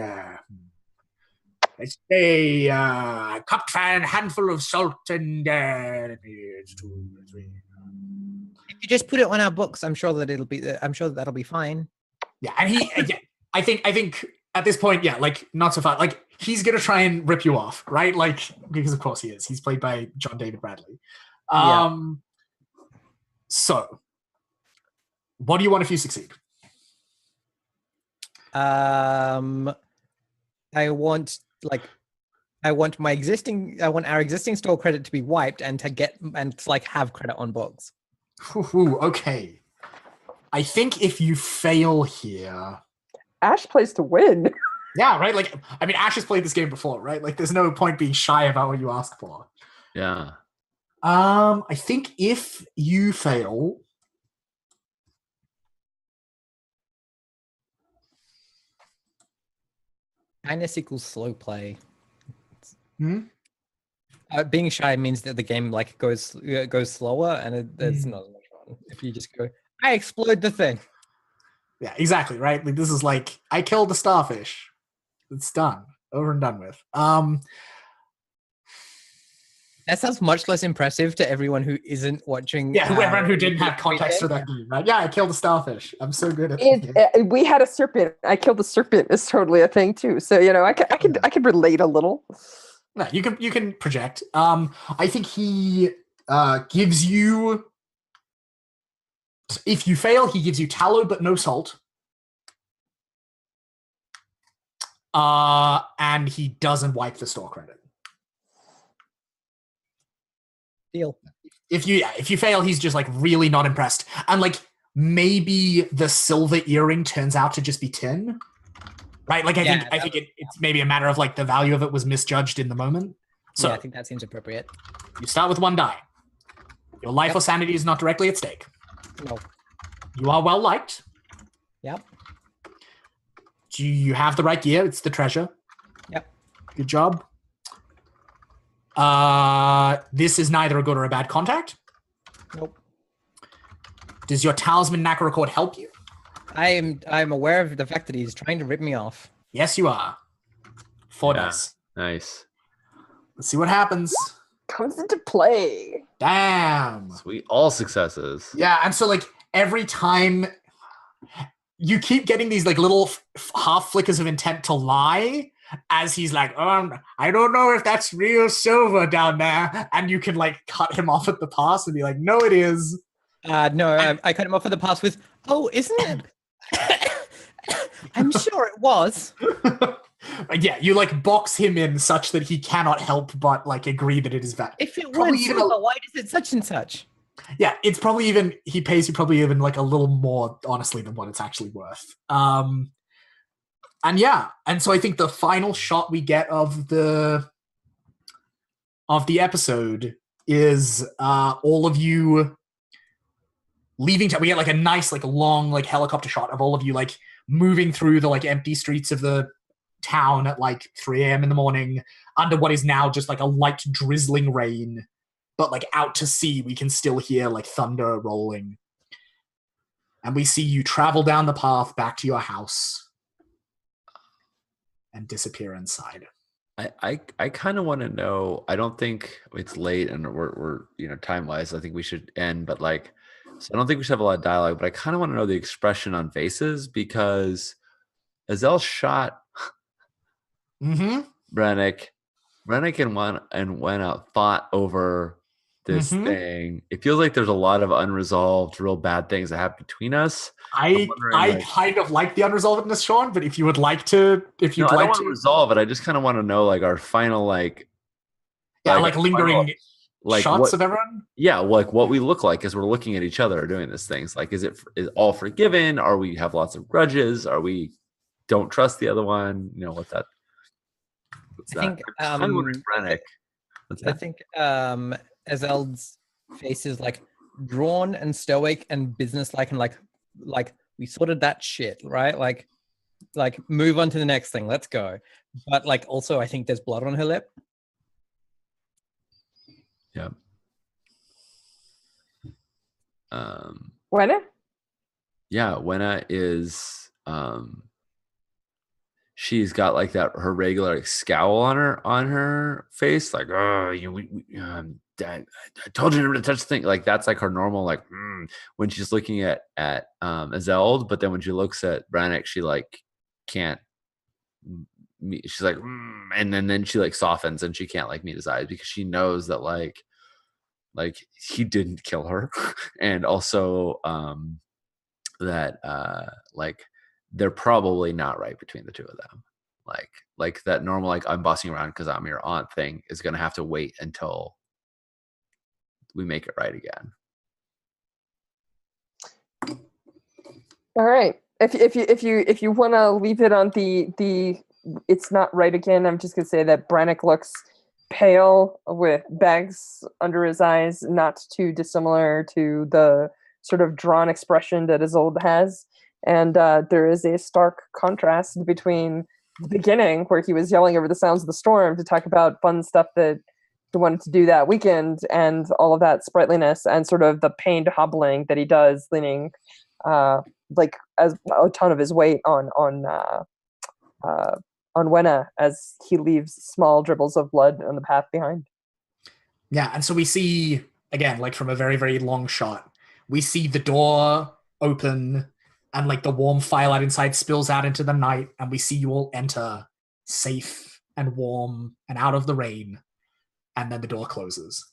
let's say cupped handful of salt and it's 2, 3. If you just put it on our books, I'm sure that'll be fine. Yeah, and he, I think at this point, like not so far. Like he's gonna try and rip you off, right? Like because of course he is. He's played by John David Bradley. So, what do you want if you succeed? I want our existing store credit to be wiped and to have credit on books. Okay. I think if you fail here, Ash plays to win. Yeah, right. Like, I mean, Ash has played this game before, right? Like, there's no point being shy about what you ask for. Yeah. I think if you fail, Kindness equals slow play. Hmm? Being shy means that the game like goes slower, and it's not as much fun if you just go, I explode the thing. Yeah, exactly, right? Like this is like I killed the starfish. It's done, over and done with. That sounds much less impressive to everyone who isn't watching. Yeah, everyone who didn't have context for that game, right? Yeah, I killed a starfish. I'm so good at it. We had a serpent. I killed the serpent is totally a thing too. So I can relate a little. No, you can project. I think he gives you. If you fail, he gives you tallow but no salt. And he doesn't wipe the store credit. Deal. If you fail, he's just like really not impressed. And like maybe the silver earring turns out to just be tin. Right? Like I think it's maybe a matter of like the value of it was misjudged in the moment. So I think that seems appropriate. You start with 1 die. Your life or sanity is not directly at stake. No. You are well liked. Yep. Do you have the right gear? It's the treasure. Yep. Good job. This is neither a good or a bad contact. Nope. Does your talisman knack record help you? I'm aware of the fact that he's trying to rip me off. Yes, you are. 4 dice. Nice. Let's see what happens. Comes into play. Damn. Sweet. All successes. Yeah, and so like every time you keep getting these like little half flickers of intent to lie as he's like, I don't know if that's real silver down there. And you can like cut him off at the pass and be like, no, it is. No, I cut him off at the pass with, oh, isn't it? I'm sure it was. Yeah, you like box him in such that he cannot help but like agree that it is that. If it weren't silver, why is it such and such? Yeah, it's probably even, he pays you probably even like a little more honestly than what it's actually worth. And yeah, and so I think the final shot we get of the episode is all of you leaving town. We get like a nice like long like helicopter shot of all of you like moving through the like empty streets of the town at like 3 a.m. in the morning under what is now just like a light drizzling rain, but like out to sea we can still hear like thunder rolling, and we see you travel down the path back to your house and disappear inside. I kind of want to know. I don't think it's late and we're time wise. I think we should end, but like, so I don't think we should have a lot of dialogue. But I kind of want to know the expression on faces because Azelle shot Brennick and went out fought over this thing. It feels like there's a lot of unresolved, real bad things that happen between us. I kind of like the unresolvedness, Sean, but if you would like to, I don't want to resolve it. I just kind of want to know like our final like lingering like shots of everyone. Yeah, like what we look like as we're looking at each other doing these things. Like, is all forgiven? Are we have lots of grudges? Are we don't trust the other one? What's that? I think Brennick. I think Azel's face is like drawn and stoic and businesslike and like we sorted that shit, right? Like move on to the next thing. Let's go. But like also I think there's blood on her lip. Yeah. Wenna? Yeah, Wenna is she's got like that her regular like, scowl on her face, like I told you never to touch the thing. Like that's like her normal like when she's looking at Azeld, but then when she looks at Brannick, she like can't. She's like, and then she like softens and she can't like meet his eyes because she knows that like he didn't kill her, and also that like they're probably not right between the two of them. Like that normal like I'm bossing around because I'm your aunt thing is gonna have to wait until we make it right again. All right. If you want to leave it on the it's not right again, I'm just gonna say that Brannick looks pale with bags under his eyes, not too dissimilar to the sort of drawn expression that Isolde has. And there is a stark contrast between the beginning, where he was yelling over the sounds of the storm to talk about fun stuff that he wanted to do that weekend, and all of that sprightliness, and sort of the pained hobbling that he does, leaning like as a ton of his weight on Wenna as he leaves small dribbles of blood on the path behind. Yeah, and so we see, again, like from a very, very long shot, we see the door open and like the warm firelight inside spills out into the night, and we see you all enter safe and warm and out of the rain, and then the door closes.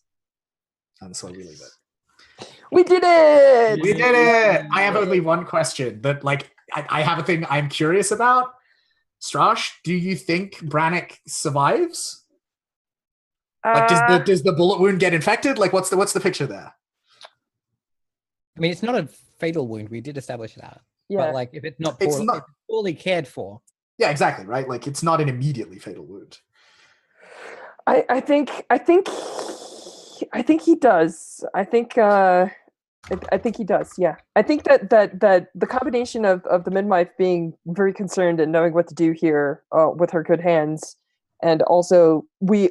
And so we leave it. We did it! We did it! I have only one question that like I have a thing I'm curious about. Strash, do you think Brannick survives? Like, does the bullet wound get infected? Like, what's the picture there? I mean, it's not a fatal wound. We did establish that. Yeah. But like, if it's not poorly cared for. Yeah, exactly. Right. Like, it's not an immediately fatal wound. I think he does. I think I think he does. Yeah, I think that the combination of the midwife being very concerned and knowing what to do here with her good hands, and also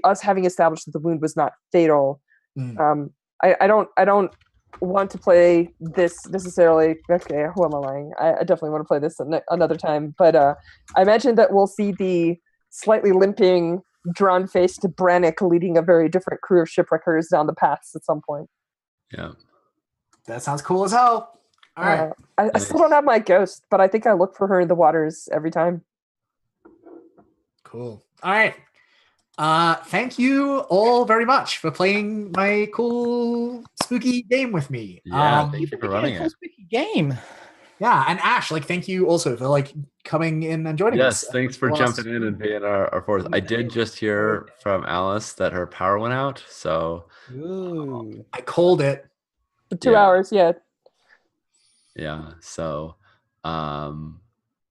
us having established that the wound was not fatal. I don't want to play this necessarily. Okay, who am I lying? I definitely want to play this another time. But I imagine that we'll see the slightly limping, drawn-faced Brannick leading a very different crew of shipwreckers down the paths at some point. Yeah. That sounds cool as hell. All right. I still don't have my ghost, but I think I look for her in the waters every time. Cool. All right. Thank you all very much for playing my cool spooky game with me. Yeah, thank you for running it. Spooky game. Yeah, and Ash, thank you also for coming in and joining us. Yes, thanks for jumping in and being our fourth. I did just hear from Alice that her power went out, so Ooh. I called it. For 2 hours, yeah. Yeah. So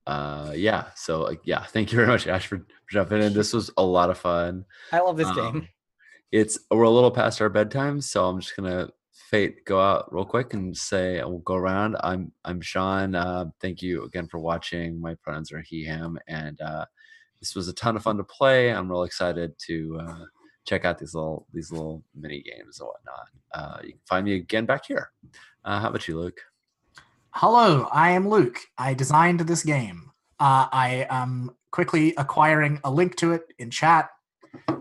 thank you very much, Ash, for jumping in. This was a lot of fun. I love this game. We're a little past our bedtime, so I'm just gonna go out real quick and say we'll go around. I'm Sean. Thank you again for watching. My pronouns are he, him, and this was a ton of fun to play. I'm real excited to check out these little mini games and whatnot. You can find me again back here. How about you, Luke? Hello, I am Luke. I designed this game. I am quickly acquiring a link to it in chat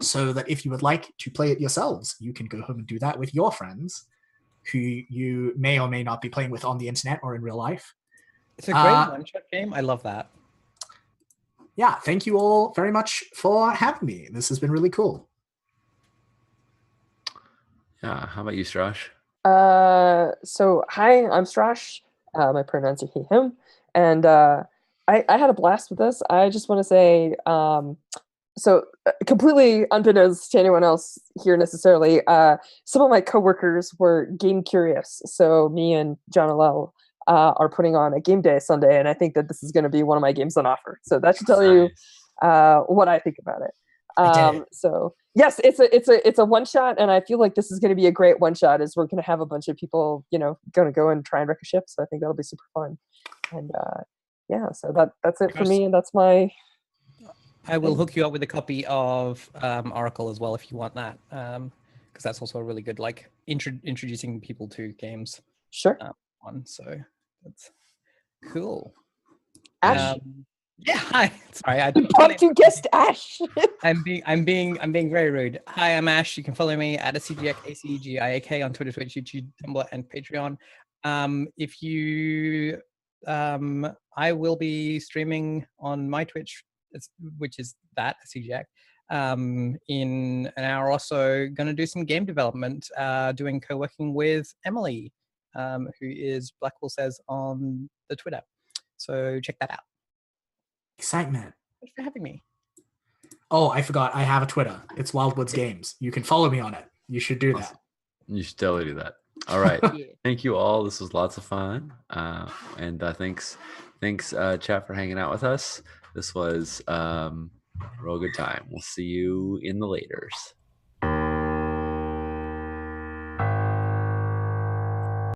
so that if you would like to play it yourselves, you can go home and do that with your friends who you may or may not be playing with on the internet or in real life. It's a great one-shot game. I love that. Yeah, thank you all very much for having me. This has been really cool. Yeah, how about you, Strash? So hi, I'm Strash. My pronouns are he, him, and I had a blast with this. I just want to say, completely unbeknownst to anyone else here necessarily, some of my coworkers were game curious. So me and John Allel are putting on a game day Sunday, and I think that this is going to be one of my games on offer. So that should tell you what I think about it. So yes, it's a one shot, and I feel like this is going to be a great one shot. As we're going to have a bunch of people, going to go and try and wreck a ship. So I think that'll be super fun. And so that's it for me, and that's my. I will hook you up with a copy of Oracle as well if you want that, because that's also a really good introducing people to games. Sure. One, so that's cool. Ash. Yeah, hi. Sorry, impromptu guest Ash. I'm being very rude. Hi, I'm Ash. You can follow me at ACGIAK on Twitter, Twitch, YouTube, Tumblr, and Patreon. If you, I will be streaming on my Twitch, which is that CGAC, in an hour or so. Going to do some game development, doing co-working with Emily, who is Blackwell Says on the Twitter. So check that out. Excitement. Thanks for having me. Oh, I forgot. I have a Twitter. It's Wildwoods Games. You can follow me on it. You should do that. You should totally do that. All right. Thank you all. This was lots of fun. And thanks, chat, for hanging out with us. This was a real good time. We'll see you in the laters.